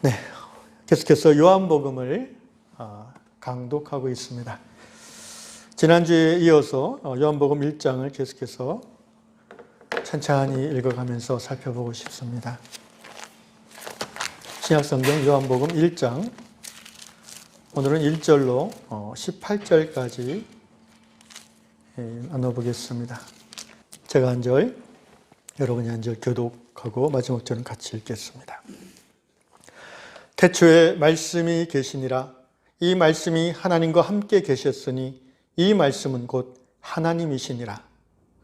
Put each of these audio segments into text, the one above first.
네, 계속해서 요한복음을 강독하고 있습니다. 지난주에 이어서 요한복음 1장을 계속해서 천천히 읽어가면서 살펴보고 싶습니다. 신약성경 요한복음 1장, 오늘은 1절로 18절까지 나눠보겠습니다. 제가 한 절, 여러분이 한 절 교독하고 마지막 절은 같이 읽겠습니다. 태초에 말씀이 계시니라. 이 말씀이 하나님과 함께 계셨으니 이 말씀은 곧 하나님이시니라.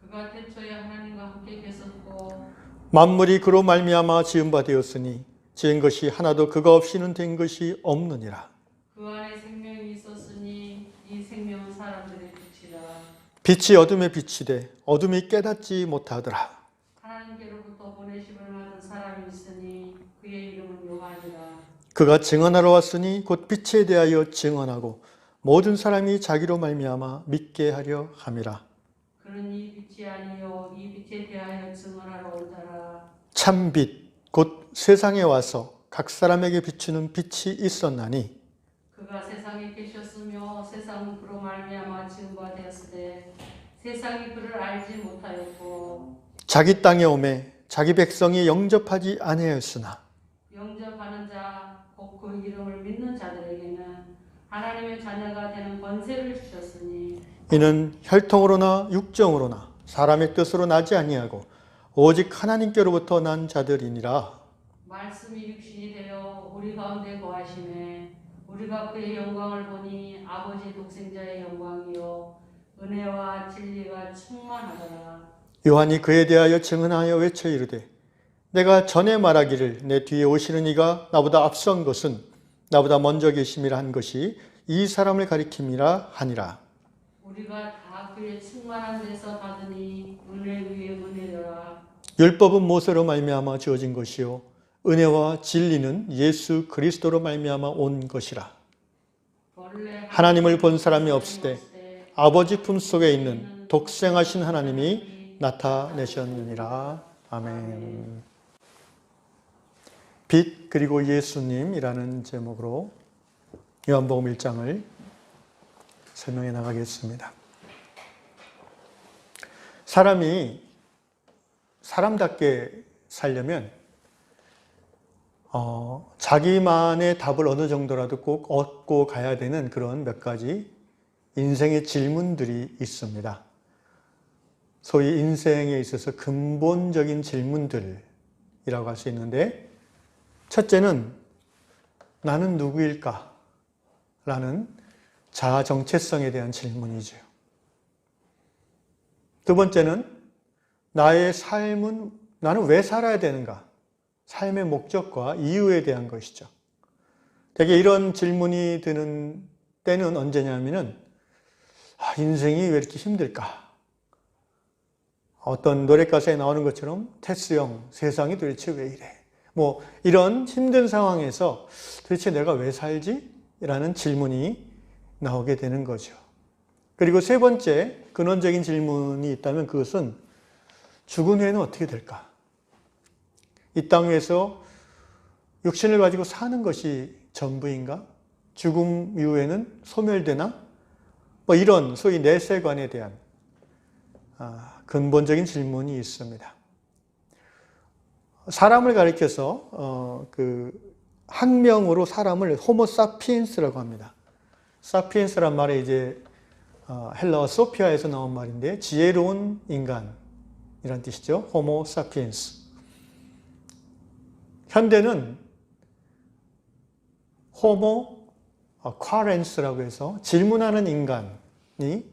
그가 태초에 하나님과 함께 계셨고 만물이 그로 말미암아 지은 바 되었으니 지은 것이 하나도 그가 없이는 된 것이 없느니라. 그 안에 생명이 있었으니 이 생명은 사람들의 빛이라. 빛이 어둠에 비치되 어둠이 깨닫지 못하더라. 하나님께로부터 보내심을 받은 사람이 있으니 그의 이름은 요한이라. 그가 증언하러 왔으니 곧 빛에 대하여 증언하고 모든 사람이 자기로 말미암아 믿게 하려 함이라. 그는 이 빛이 아니요 이 빛에 대하여 증언하러 온 자라. 참 빛 곧 세상에 와서 각 사람에게 비추는 빛이 있었나니 그가 세상에 계셨으며 세상은 그로 말미암아 지은 바 되었으되 세상이 그를 알지 못하였고 자기 땅에 오매 자기 백성이 영접하지 아니하였으나 영접하는 자 곧 그 이름을 믿는 자들에게는 하나님의 자녀가 되는 권세를 주셨으니 이는 혈통으로나 육정으로나 사람의 뜻으로 나지 아니하고 오직 하나님께로부터 난 자들이니라. 말씀이 육신이 되어 우리 가운데 거하심에 우리가 그의 영광을 보니 아버지 독생자의 영광이요 은혜와 진리가 충만하더라. 요한이 그에 대하여 증언하여 외쳐 이르되 내가 전에 말하기를 내 뒤에 오시는 이가 나보다 앞선 것은 나보다 먼저 계심이라 한 것이 이 사람을 가리킴이라 하니라. 우리가 다 그의 충만한 데서 받으니 은혜 위에 은혜더라. 율법은 모세로 말미암아 주어진 것이요 은혜와 진리는 예수 그리스도로 말미암아 온 것이라. 하나님을 본 사람이 없으되 아버지 품속에 있는 독생하신 하나님이 나타내셨느니라. 아멘. 빛 그리고 예수님이라는 제목으로 요한복음 1장을 설명해 나가겠습니다. 사람이 사람답게 살려면 자기만의 답을 어느 정도라도 꼭 얻고 가야 되는 그런 몇 가지 인생의 질문들이 있습니다. 소위 인생에 있어서 근본적인 질문들이라고 할 수 있는데, 첫째는 나는 누구일까? 라는 자아 정체성에 대한 질문이죠. 두 번째는 나의 삶은 나는 왜 살아야 되는가? 삶의 목적과 이유에 대한 것이죠. 되게 이런 질문이 드는 때는 언제냐면은 인생이 왜 이렇게 힘들까? 어떤 노래 가사에 나오는 것처럼 테스 형, 세상이 도대체 왜 이래? 뭐 이런 힘든 상황에서 도대체 내가 왜 살지? 라는 질문이 나오게 되는 거죠. 그리고 세 번째 근원적인 질문이 있다면 그것은 죽은 후에는 어떻게 될까? 이 땅 위에서 육신을 가지고 사는 것이 전부인가? 죽음 이후에는 소멸되나? 뭐 이런 소위 내세관에 대한 근본적인 질문이 있습니다. 사람을 가리켜서 학명으로 사람을 호모 사피엔스라고 합니다. 사피엔스란 말이 이제 헬라어 소피아에서 나온 말인데 지혜로운 인간이란 뜻이죠. 호모 사피엔스. 현대는 호모 콰렌스라고 해서 질문하는 인간이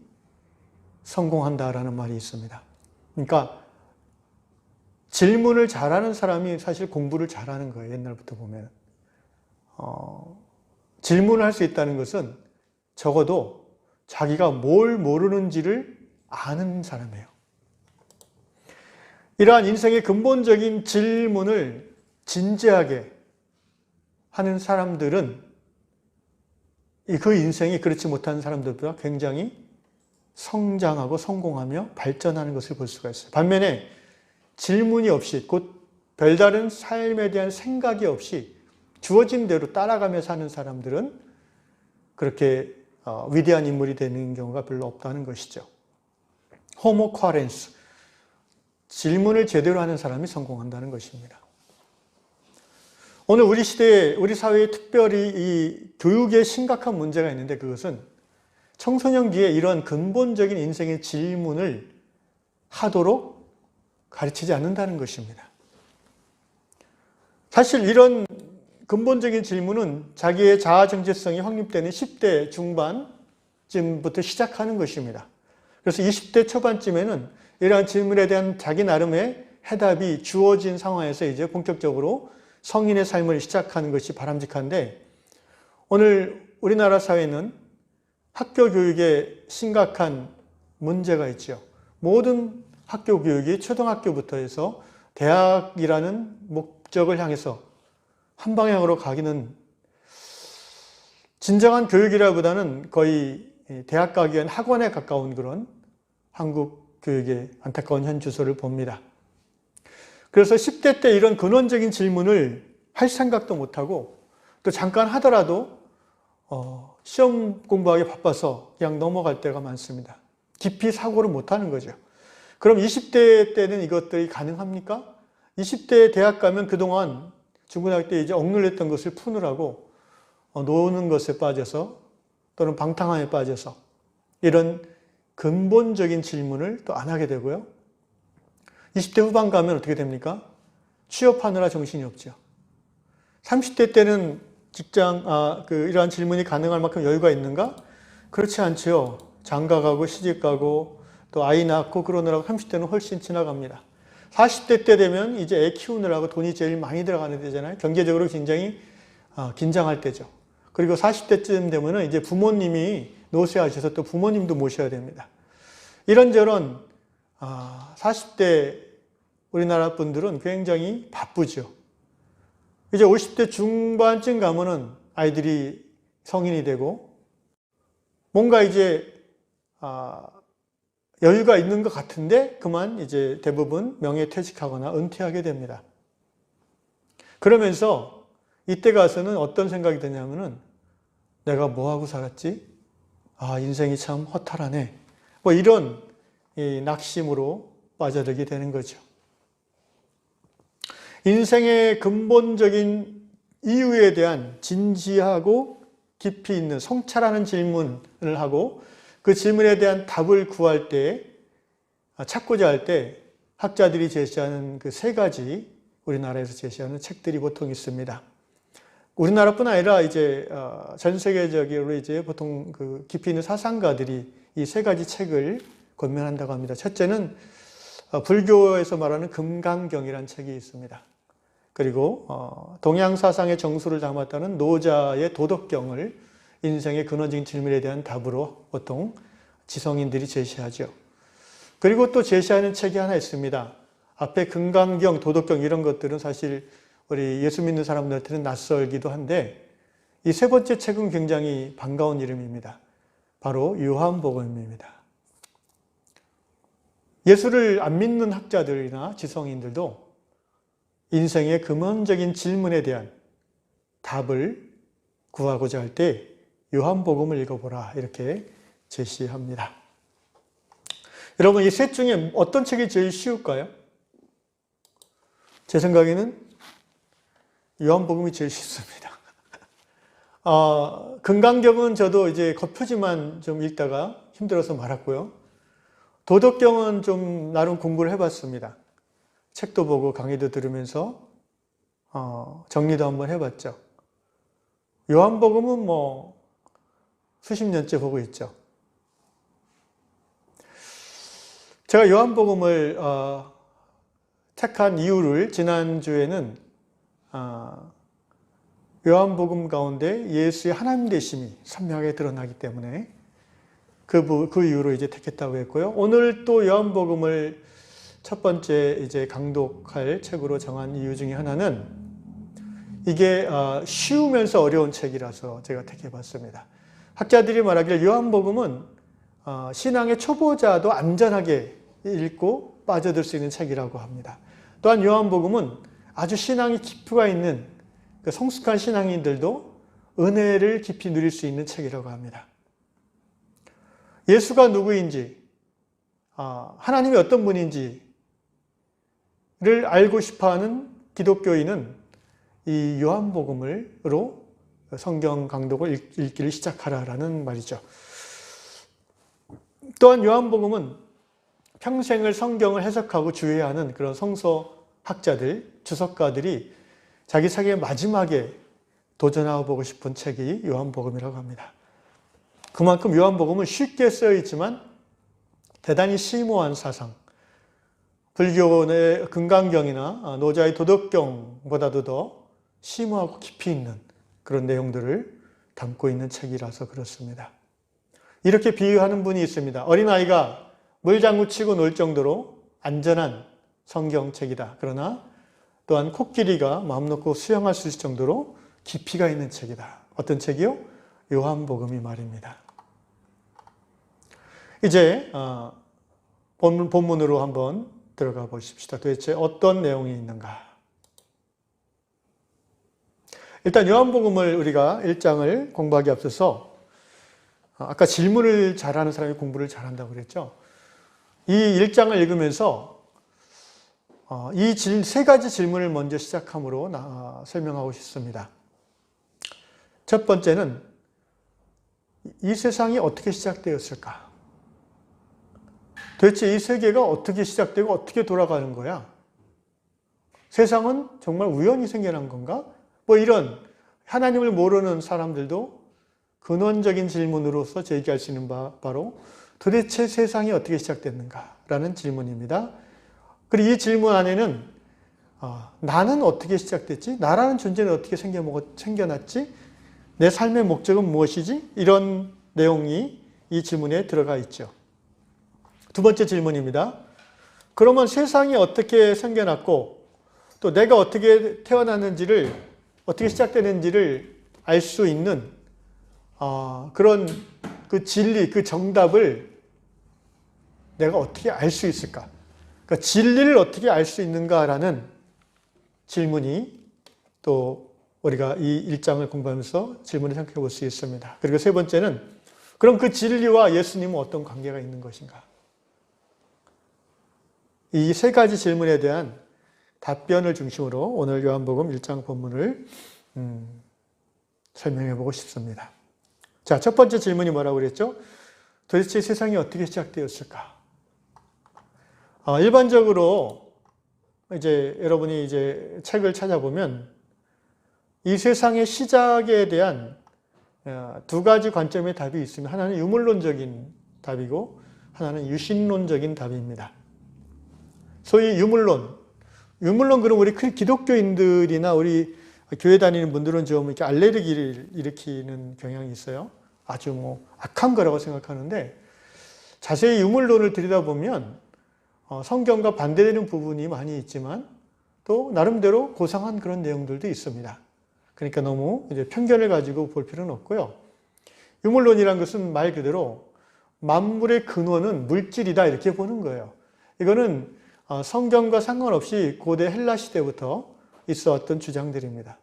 성공한다라는 말이 있습니다. 그러니까 질문을 잘하는 사람이 사실 공부를 잘하는 거예요. 옛날부터 보면. 질문을 할 수 있다는 것은 적어도 자기가 뭘 모르는지를 아는 사람이에요. 이러한 인생의 근본적인 질문을 진지하게 하는 사람들은 그 인생이 그렇지 못한 사람들보다 굉장히 성장하고 성공하며 발전하는 것을 볼 수가 있어요. 반면에 질문이 없이 곧 별다른 삶에 대한 생각이 없이 주어진 대로 따라가며 사는 사람들은 그렇게 위대한 인물이 되는 경우가 별로 없다는 것이죠. 호모 쿼렌스, 질문을 제대로 하는 사람이 성공한다는 것입니다. 오늘 우리 시대에, 우리 사회에 특별히 이 교육에 심각한 문제가 있는데, 그것은 청소년기에 이러한 근본적인 인생의 질문을 하도록 가르치지 않는다는 것입니다. 사실 이런 근본적인 질문은 자기의 자아 정체성이 확립되는 10대 중반쯤부터 시작하는 것입니다. 그래서 20대 초반쯤에는 이러한 질문에 대한 자기 나름의 해답이 주어진 상황에서 이제 본격적으로 성인의 삶을 시작하는 것이 바람직한데, 오늘 우리나라 사회는 학교 교육에 심각한 문제가 있죠. 모든 학교 교육이 초등학교부터 해서 대학이라는 목적을 향해서 한 방향으로 가기는, 진정한 교육이라보다는 거의 대학 가기 위한 학원에 가까운 그런 한국 교육의 안타까운 현주소를 봅니다. 그래서 10대 때 이런 근원적인 질문을 할 생각도 못하고, 또 잠깐 하더라도 시험 공부하기 바빠서 그냥 넘어갈 때가 많습니다. 깊이 사고를 못하는 거죠. 그럼 20대 때는 이것들이 가능합니까? 20대 대학 가면 그동안 중고등학교 때 이제 억눌렸던 것을 푸느라고 노는 것에 빠져서, 또는 방탕함에 빠져서 이런 근본적인 질문을 또 안 하게 되고요. 20대 후반 가면 어떻게 됩니까? 취업하느라 정신이 없죠. 30대 때는 이러한 질문이 가능할 만큼 여유가 있는가? 그렇지 않죠. 장가 가고 시집 가고 또 아이 낳고 그러느라고 30대는 훨씬 지나갑니다. 40대 때 되면 이제 애 키우느라고 돈이 제일 많이 들어가는 때잖아요. 경제적으로 굉장히 긴장할 때죠. 그리고 40대쯤 되면은 이제 부모님이 노쇠하셔서 또 부모님도 모셔야 됩니다. 이런저런 40대 우리나라 분들은 굉장히 바쁘죠. 이제 50대 중반쯤 가면은 아이들이 성인이 되고 뭔가 이제 여유가 있는 것 같은데 그만 이제 대부분 명예퇴직하거나 은퇴하게 됩니다. 그러면서 이때 가서는 어떤 생각이 드냐면은 내가 뭐하고 살았지? 인생이 참 허탈하네. 뭐 이런 낙심으로 빠져들게 되는 거죠. 인생의 근본적인 이유에 대한 진지하고 깊이 있는 성찰하는 질문을 하고 그 질문에 대한 답을 구할 때, 찾고자 할 때 학자들이 제시하는 그 세 가지 우리나라에서 제시하는 책들이 보통 있습니다. 우리나라뿐 아니라 이제 전 세계적으로 이제 보통 그 깊이 있는 사상가들이 이 세 가지 책을 권면한다고 합니다. 첫째는 불교에서 말하는 금강경이라는 책이 있습니다. 그리고 동양 사상의 정수를 담았다는 노자의 도덕경을 인생의 근원적인 질문에 대한 답으로 보통 지성인들이 제시하죠. 그리고 또 제시하는 책이 하나 있습니다. 앞에 금강경, 도덕경 이런 것들은 사실 우리 예수 믿는 사람들한테는 낯설기도 한데 이 세 번째 책은 굉장히 반가운 이름입니다. 바로 요한복음입니다. 예수를 안 믿는 학자들이나 지성인들도 인생의 근원적인 질문에 대한 답을 구하고자 할 때 요한복음을 읽어보라 이렇게 제시합니다. 여러분 이 셋 중에 어떤 책이 제일 쉬울까요? 제 생각에는 요한복음이 제일 쉽습니다. 금강경은 저도 이제 겉표지만 좀 읽다가 힘들어서 말았고요. 도덕경은 좀 나름 공부를 해봤습니다. 책도 보고 강의도 들으면서 정리도 한번 해봤죠. 요한복음은 뭐 수십 년째 보고 있죠. 제가 요한복음을 택한 이유를 지난주에는 요한복음 가운데 예수의 하나님 되심이 선명하게 드러나기 때문에 그 이유로 이제 택했다고 했고요. 오늘 또 요한복음을 첫 번째 이제 강독할 책으로 정한 이유 중에 하나는 이게 쉬우면서 어려운 책이라서 제가 택해봤습니다. 학자들이 말하기를 요한복음은 신앙의 초보자도 안전하게 읽고 빠져들 수 있는 책이라고 합니다. 또한 요한복음은 아주 신앙의 깊이가 있는 성숙한 신앙인들도 은혜를 깊이 누릴 수 있는 책이라고 합니다. 예수가 누구인지, 하나님이 어떤 분인지를 알고 싶어하는 기독교인은 이 요한복음으로 성경 강독을 읽기를 시작하라라는 말이죠. 또한 요한복음은 평생을 성경을 해석하고 주의하는 그런 성서학자들, 주석가들이 자기 생의 마지막에 도전하고 보고 싶은 책이 요한복음이라고 합니다. 그만큼 요한복음은 쉽게 쓰여 있지만 대단히 심오한 사상, 불교의 금강경이나 노자의 도덕경보다도 더 심오하고 깊이 있는 그런 내용들을 담고 있는 책이라서 그렇습니다. 이렇게 비유하는 분이 있습니다. 어린아이가 물장구 치고 놀 정도로 안전한 성경책이다. 그러나 또한 코끼리가 마음 놓고 수영할 수 있을 정도로 깊이가 있는 책이다. 어떤 책이요? 요한복음이 말입니다. 이제 본문으로 한번 들어가 보십시다. 도대체 어떤 내용이 있는가? 일단 요한복음을 우리가 1장을 공부하기 앞서서 아까 질문을 잘하는 사람이 공부를 잘한다고 그랬죠. 이 1장을 읽으면서 이 세 가지 질문을 먼저 시작함으로 설명하고 싶습니다. 첫 번째는 이 세상이 어떻게 시작되었을까? 도대체 이 세계가 어떻게 시작되고 어떻게 돌아가는 거야? 세상은 정말 우연히 생겨난 건가? 뭐 이런 하나님을 모르는 사람들도 근원적인 질문으로서 제기할 수 있는 바로 도대체 세상이 어떻게 시작됐는가라는 질문입니다. 그리고 이 질문 안에는 나는 어떻게 시작됐지? 나라는 존재는 어떻게 생겨났지? 내 삶의 목적은 무엇이지? 이런 내용이 이 질문에 들어가 있죠. 두 번째 질문입니다. 그러면 세상이 어떻게 생겨났고 또 내가 어떻게 태어났는지를 어떻게 시작되는지를 알 수 있는 그런 그 진리, 그 정답을 내가 어떻게 알 수 있을까? 그러니까 진리를 어떻게 알 수 있는가라는 질문이 또 우리가 이 1장을 공부하면서 질문을 생각해 볼 수 있습니다. 그리고 세 번째는 그럼 그 진리와 예수님은 어떤 관계가 있는 것인가? 이 세 가지 질문에 대한 답변을 중심으로 오늘 요한복음 1장 본문을 설명해 보고 싶습니다. 자, 첫 번째 질문이 뭐라고 그랬죠? 도대체 세상이 어떻게 시작되었을까? 일반적으로 이제 여러분이 이제 책을 찾아보면 이 세상의 시작에 대한 두 가지 관점의 답이 있으면 하나는 유물론적인 답이고 하나는 유신론적인 답입니다. 소위 유물론 그럼 우리 기독교인들이나 우리 교회 다니는 분들은 좀 이렇게 알레르기를 일으키는 경향이 있어요. 아주 악한 거라고 생각하는데 자세히 유물론을 들여다보면 성경과 반대되는 부분이 많이 있지만 또 나름대로 고상한 그런 내용들도 있습니다. 그러니까 너무 이제 편견을 가지고 볼 필요는 없고요. 유물론이란 것은 말 그대로 만물의 근원은 물질이다 이렇게 보는 거예요. 이거는 성경과 상관없이 고대 헬라 시대부터 있어왔던 주장들입니다.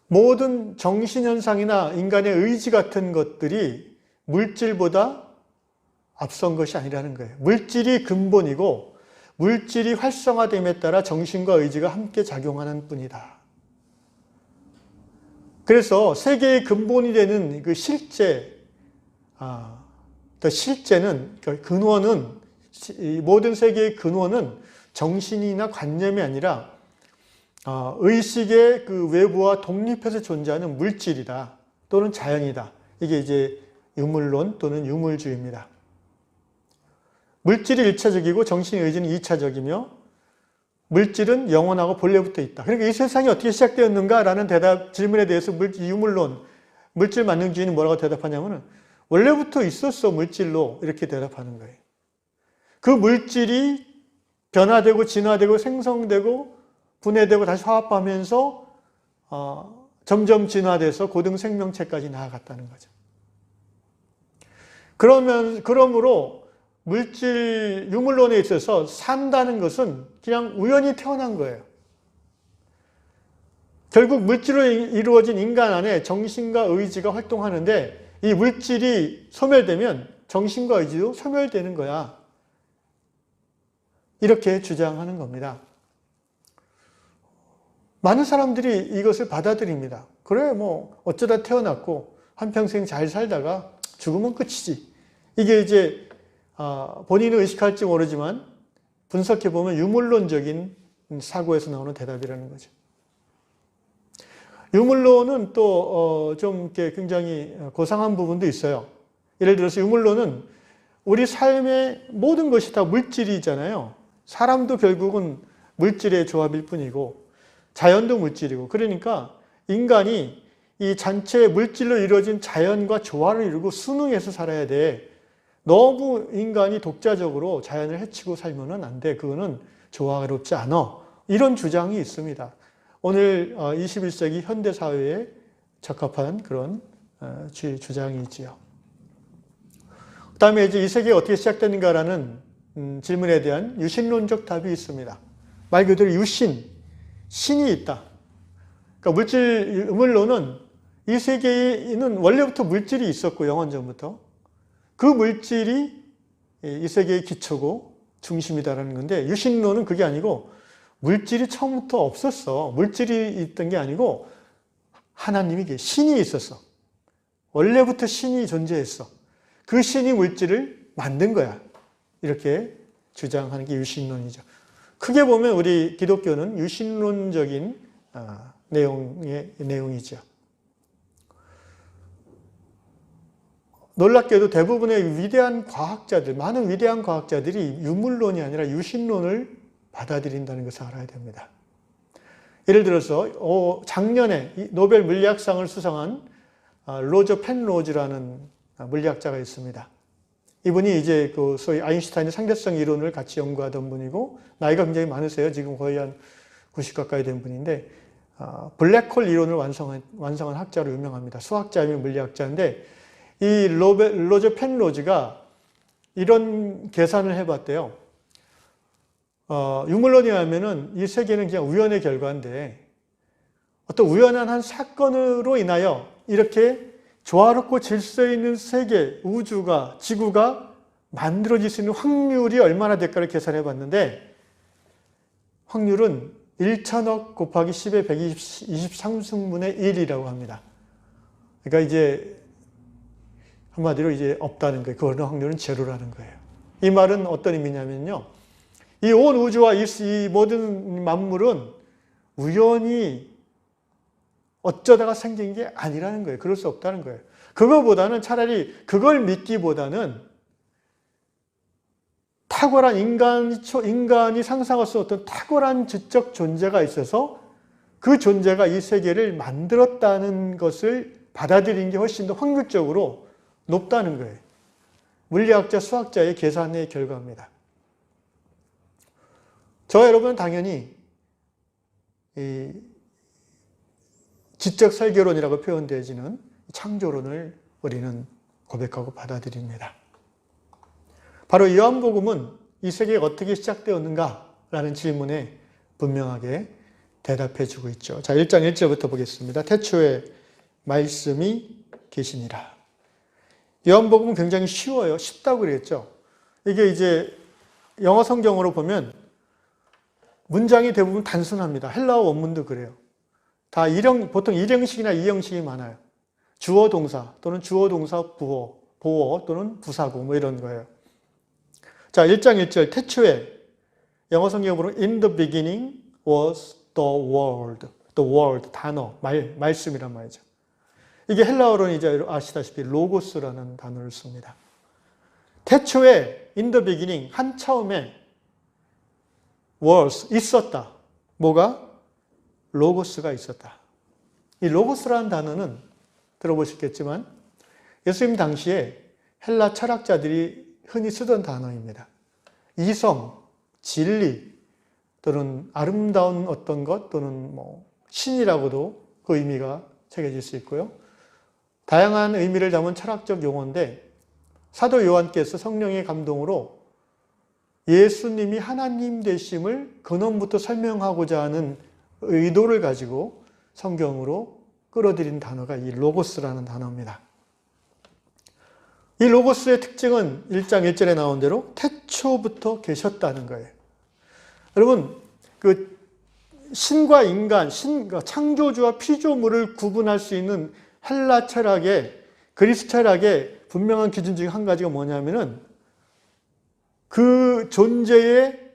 모든 정신현상이나 인간의 의지 같은 것들이 물질보다 앞선 것이 아니라는 거예요. 물질이 근본이고 물질이 활성화됨에 따라 정신과 의지가 함께 작용하는 뿐이다. 그래서 세계의 근본이 되는 그 실제는, 근원은, 모든 세계의 근원은 정신이나 관념이 아니라 의식의 그 외부와 독립해서 존재하는 물질이다. 또는 자연이다. 이게 이제 유물론 또는 유물주의입니다. 물질이 1차적이고 정신의 의지는 2차적이며 물질은 영원하고 본래부터 있다. 그러니까 이 세상이 어떻게 시작되었는가라는 질문에 대해서 유물론, 물질 만능주의는 뭐라고 대답하냐면 원래부터 있었어 물질로 이렇게 대답하는 거예요. 그 물질이 변화되고 진화되고 생성되고 분해되고 다시 화합하면서 점점 진화돼서 고등 생명체까지 나아갔다는 거죠. 그러므로 물질 유물론에 있어서 산다는 것은 그냥 우연히 태어난 거예요. 결국 물질로 이루어진 인간 안에 정신과 의지가 활동하는데 이 물질이 소멸되면 정신과 의지도 소멸되는 거야. 이렇게 주장하는 겁니다. 많은 사람들이 이것을 받아들입니다. 그래, 뭐 어쩌다 태어났고 한평생 잘 살다가 죽으면 끝이지. 이게 이제 본인은 의식할지 모르지만 분석해보면 유물론적인 사고에서 나오는 대답이라는 거죠. 유물론은 또 좀 굉장히 고상한 부분도 있어요. 예를 들어서 유물론은 우리 삶의 모든 것이 다 물질이잖아요. 사람도 결국은 물질의 조합일 뿐이고 자연도 물질이고, 그러니까 인간이 이 전체 물질로 이루어진 자연과 조화를 이루고 순응해서 살아야 돼. 너무 인간이 독자적으로 자연을 해치고 살면 안 돼. 그거는 조화롭지 않아. 이런 주장이 있습니다. 오늘 21세기 현대사회에 적합한 그런 주장이지요. 그 다음에 이제 이 세계가 어떻게 시작되는가라는 질문에 대한 유신론적 답이 있습니다. 말 그대로 유신, 신이 있다. 그러니까 유물론은 이 세계에는 원래부터 물질이 있었고 영원전부터 그 물질이 이 세계의 기초고 중심이다라는 건데, 유신론은 그게 아니고 물질이 처음부터 없었어. 물질이 있던 게 아니고 하나님이 신이 있었어. 원래부터 신이 존재했어. 그 신이 물질을 만든 거야. 이렇게 주장하는 게 유신론이죠. 크게 보면 우리 기독교는 유신론적인 내용이죠. 놀랍게도 대부분의 위대한 과학자들, 많은 위대한 과학자들이 유물론이 아니라 유신론을 받아들인다는 것을 알아야 됩니다. 예를 들어서 작년에 노벨 물리학상을 수상한 로저 펜로즈라는 물리학자가 있습니다. 이분이 이제 그 소위 아인슈타인의 상대성 이론을 같이 연구하던 분이고 나이가 굉장히 많으세요. 지금 거의 한 90 가까이 된 분인데 블랙홀 이론을 완성한 학자로 유명합니다. 수학자이며 물리학자인데 이 로저 펜로즈가 이런 계산을 해봤대요. 유물론에 하면은 이 세계는 그냥 우연의 결과인데 어떤 우연한 한 사건으로 인하여 이렇게 조화롭고 질서 있는 세계, 우주가, 지구가 만들어질 수 있는 확률이 얼마나 될까를 계산해 봤는데 확률은 1천억 곱하기 10의 123승분의 1이라고 합니다. 그러니까 이제 한마디로 이제 없다는 거예요. 그 확률은 제로라는 거예요. 이 말은 어떤 의미냐면요. 이 온 우주와 이 모든 만물은 우연히 어쩌다가 생긴 게 아니라는 거예요. 그럴 수 없다는 거예요. 그거보다는 차라리 그걸 믿기보다는 탁월한 인간이 상상할 수 없던 탁월한 지적 존재가 있어서 그 존재가 이 세계를 만들었다는 것을 받아들이는 게 훨씬 더 확률적으로 높다는 거예요. 물리학자, 수학자의 계산의 결과입니다. 저와 여러분은 당연히 이 지적 설계론이라고 표현되어지는 창조론을 우리는 고백하고 받아들입니다. 바로 요한복음은 이 세계가 어떻게 시작되었는가라는 질문에 분명하게 대답해 주고 있죠. 자, 1장 1절부터 보겠습니다. 태초에 말씀이 계시니라. 요한복음은 굉장히 쉬워요. 쉽다고 그랬죠. 이게 이제 영어 성경으로 보면 문장이 대부분 단순합니다. 헬라어 원문도 그래요. 다 보통 일형식이나 이형식이 많아요. 주어 동사 또는 주어 동사 보어 또는 부사구 뭐 이런 거예요. 자, 1장 1절 태초에 영어 성경으로 in the beginning was the world. the word 단어 말씀이란 말이죠. 이게 헬라어로는 이제 아시다시피 로고스라는 단어를 씁니다. 태초에 in the beginning 한처음에 was 있었다. 뭐가? 로고스가 있었다. 이 로고스라는 단어는 들어보셨겠지만 예수님 당시에 헬라 철학자들이 흔히 쓰던 단어입니다. 이성, 진리 또는 아름다운 어떤 것 또는 뭐 신이라고도 그 의미가 새겨질 수 있고요. 다양한 의미를 담은 철학적 용어인데 사도 요한께서 성령의 감동으로 예수님이 하나님 되심을 근원부터 설명하고자 하는 의도를 가지고 성경으로 끌어들인 단어가 이 로고스라는 단어입니다. 이 로고스의 특징은 1장 1절에 나온 대로 태초부터 계셨다는 거예요. 여러분, 그 신과 인간, 창조주와 피조물을 구분할 수 있는 헬라 철학의, 그리스 철학의 분명한 기준 중에 한 가지가 뭐냐면은 그 존재의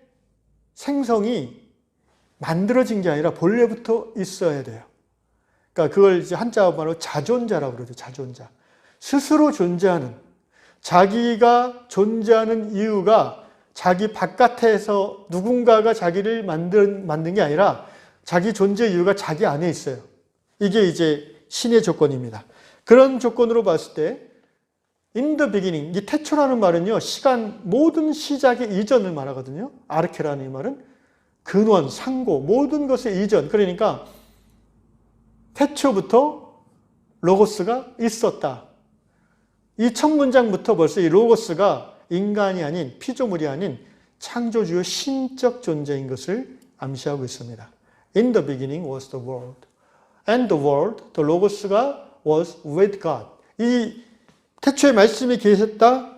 생성이 만들어진 게 아니라 본래부터 있어야 돼요. 그러니까 그걸 이제 한자어로 자존자라고 그러죠. 자존자. 스스로 존재하는, 자기가 존재하는 이유가 자기 바깥에서 누군가가 자기를 만든 게 아니라 자기 존재 이유가 자기 안에 있어요. 이게 이제 신의 조건입니다. 그런 조건으로 봤을 때 in the beginning, 이 태초라는 말은요, 시간, 모든 시작의 이전을 말하거든요. 아르케라는 이 말은 근원, 상고, 모든 것의 이전. 그러니까 태초부터 로고스가 있었다. 이 첫 문장부터 벌써 이 로고스가 인간이 아닌, 피조물이 아닌 창조주의 신적 존재인 것을 암시하고 있습니다. In the beginning was the world. And the world, the logos가 was with God. 이 태초에 말씀이 계셨다.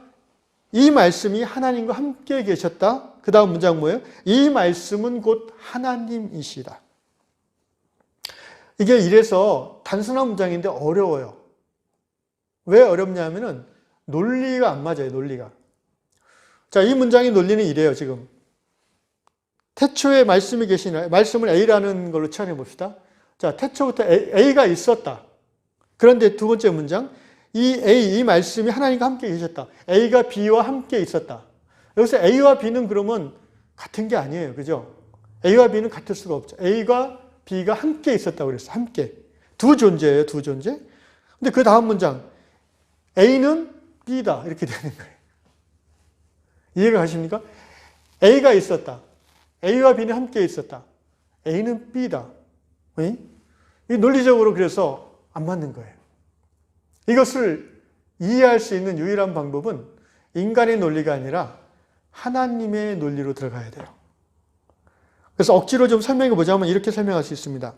이 말씀이 하나님과 함께 계셨다. 그 다음 문장 뭐예요? 이 말씀은 곧 하나님이시다. 이게 이래서 단순한 문장인데 어려워요. 왜 어렵냐면은 논리가 안 맞아요, 논리가. 자, 이 문장의 논리는 이래요, 지금. 태초에 말씀이 계시나, 말씀을 A라는 걸로 취하해 봅시다. 자, 태초부터 A가 있었다. 그런데 두 번째 문장, 이 말씀이 하나님과 함께 계셨다. A가 B와 함께 있었다. 여기서 A와 B는 그러면 같은 게 아니에요, 그죠? A와 B는 같을 수가 없죠. A가 B가 함께 있었다고 그랬어요, 함께. 두 존재예요, 두 존재. 근데 그 다음 문장, A는 B다. 이렇게 되는 거예요. 이해가 가십니까? A가 있었다. A와 B는 함께 있었다. A는 B다. 이 논리적으로 그래서 안 맞는 거예요. 이것을 이해할 수 있는 유일한 방법은 인간의 논리가 아니라 하나님의 논리로 들어가야 돼요. 그래서 억지로 좀 설명해 보자면 이렇게 설명할 수 있습니다.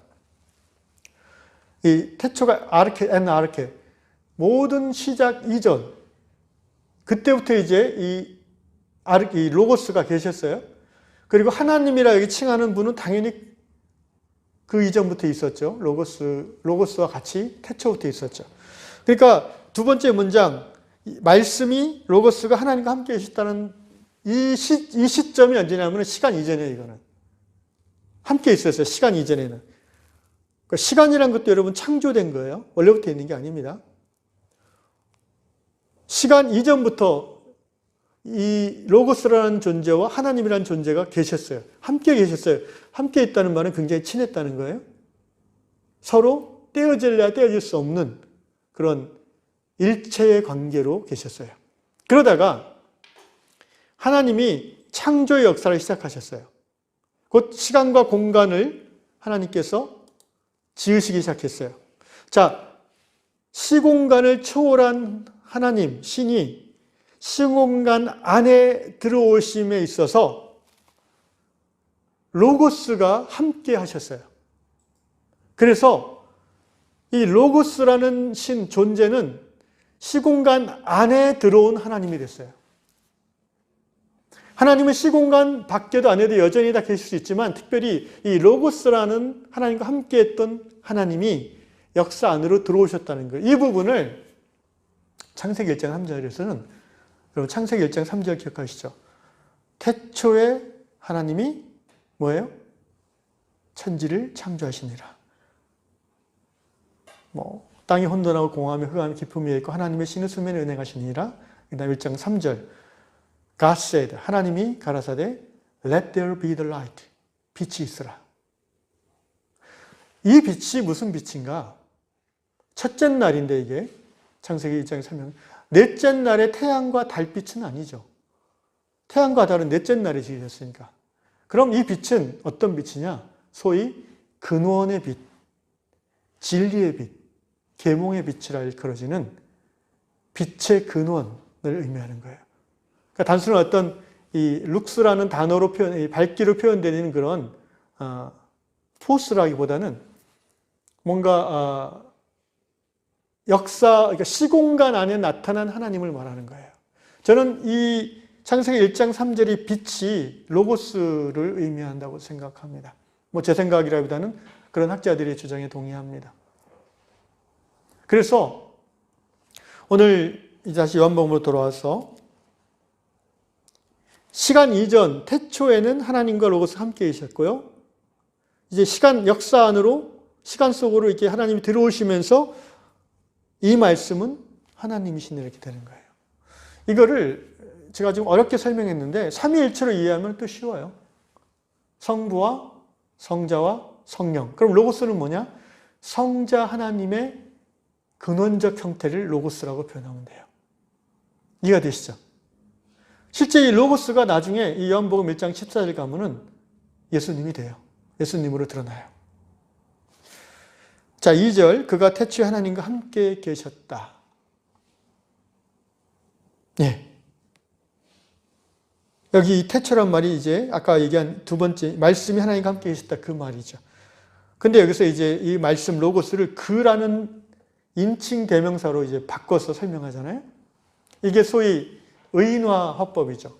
이 태초가 아르케, 모든 시작 이전, 그때부터 이제 이 로고스가 계셨어요. 그리고 하나님이라 여기 칭하는 분은 당연히 그 이전부터 있었죠. 로고스와 같이 태초부터 있었죠. 그러니까 두 번째 문장, 말씀이 로고스가 하나님과 함께 계셨다는 이 시점이 언제냐면 시간 이전이에요, 이거는. 함께 있었어요, 시간 이전에는. 그러니까 시간이란 것도 여러분 창조된 거예요. 원래부터 있는 게 아닙니다. 시간 이전부터 이 로고스라는 존재와 하나님이라는 존재가 계셨어요. 함께 계셨어요. 함께 있다는 말은 굉장히 친했다는 거예요. 서로 떼어질래야 떼어질 수 없는 그런 일체의 관계로 계셨어요. 그러다가 하나님이 창조의 역사를 시작하셨어요. 곧 시간과 공간을 하나님께서 지으시기 시작했어요. 자, 시공간을 초월한 하나님, 신이 시공간 안에 들어오심에 있어서 로고스가 함께 하셨어요. 그래서 이 로고스라는 신 존재는 시공간 안에 들어온 하나님이 됐어요. 하나님은 시공간 밖에도 안에도 여전히 다 계실 수 있지만 특별히 이 로고스라는 하나님과 함께 했던 하나님이 역사 안으로 들어오셨다는 거예요. 이 부분을 창세기 1장 3절에서는 여러분 창세기 1장 3절 기억하시죠? 태초에 하나님이 뭐예요? 천지를 창조하시니라. 땅이 혼돈하고 공허하며 흑암이 깊음 위에 있고 하나님의 신은 수면에 은행하시니라. 그 다음 1장 3절 God said, 하나님이 가라사대 Let there be the light. 빛이 있으라. 이 빛이 무슨 빛인가? 첫째 날인데 이게 창세기 1장에 설명. 넷째 날에 태양과 달빛은 아니죠. 태양과 달은 넷째 날에 지으셨으니까. 그럼 이 빛은 어떤 빛이냐? 소위 근원의 빛, 진리의 빛, 계몽의 빛이라 일컬어지는 빛의 근원을 의미하는 거예요. 그러니까 단순한 어떤 이 룩스라는 단어로 밝기로 표현되는 그런 포스라기보다는 뭔가 역사, 그러니까 시공간 안에 나타난 하나님을 말하는 거예요. 저는 이 창세기 1장 3절이 빛이 로고스를 의미한다고 생각합니다. 뭐 제 생각이라기보다는 그런 학자들의 주장에 동의합니다. 그래서 오늘 다시 요한복음으로 돌아와서 시간 이전 태초에는 하나님과 로고스 함께 계셨고요. 이제 시간 역사 안으로 시간 속으로 이렇게 하나님이 들어오시면서 이 말씀은 하나님이신 이렇게 되는 거예요. 이거를 제가 좀 어렵게 설명했는데 삼위일체로 이해하면 또 쉬워요. 성부와 성자와 성령. 그럼 로고스는 뭐냐? 성자 하나님의 근원적 형태를 로고스라고 표현하면 돼요. 이해가 되시죠? 실제 이 로고스가 나중에 이 요한복음 1장 14절 가면은 예수님이 돼요. 예수님으로 드러나요. 자, 2절 그가 태초에 하나님과 함께 계셨다. 예. 여기 이 태초란 말이 이제 아까 얘기한 두 번째 말씀이 하나님과 함께 계셨다 그 말이죠. 근데 여기서 이제 이 말씀 로고스를 그라는 인칭 대명사로 이제 바꿔서 설명하잖아요. 이게 소위 의인화 화법이죠.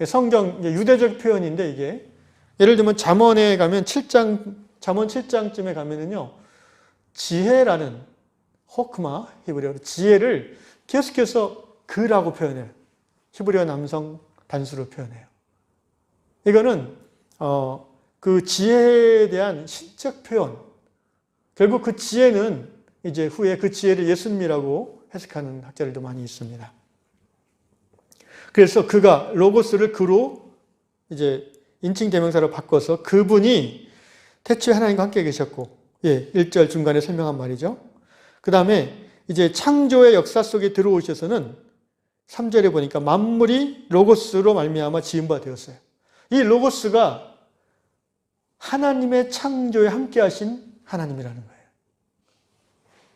성경 유대적 표현인데 이게 예를 들면 잠언에 가면 잠언 7장쯤에 가면은요. 지혜라는 호크마 히브리어로 지혜를 계속해서 그라고 표현해요. 히브리어 남성 단수로 표현해요. 이거는 그 지혜에 대한 신적 표현. 결국 그 지혜는 이제 후에 그 지혜를 예수님이라고 해석하는 학자들도 많이 있습니다. 그래서 그가 로고스를 그로 이제 인칭 대명사로 바꿔서 그분이 태초에 하나님과 함께 계셨고, 1절 중간에 설명한 말이죠. 그 다음에 이제 창조의 역사 속에 들어오셔서는 3절에 보니까 만물이 로고스로 말미암아 지은 바 되었어요. 이 로고스가 하나님의 창조에 함께 하신 하나님이라는 거예요.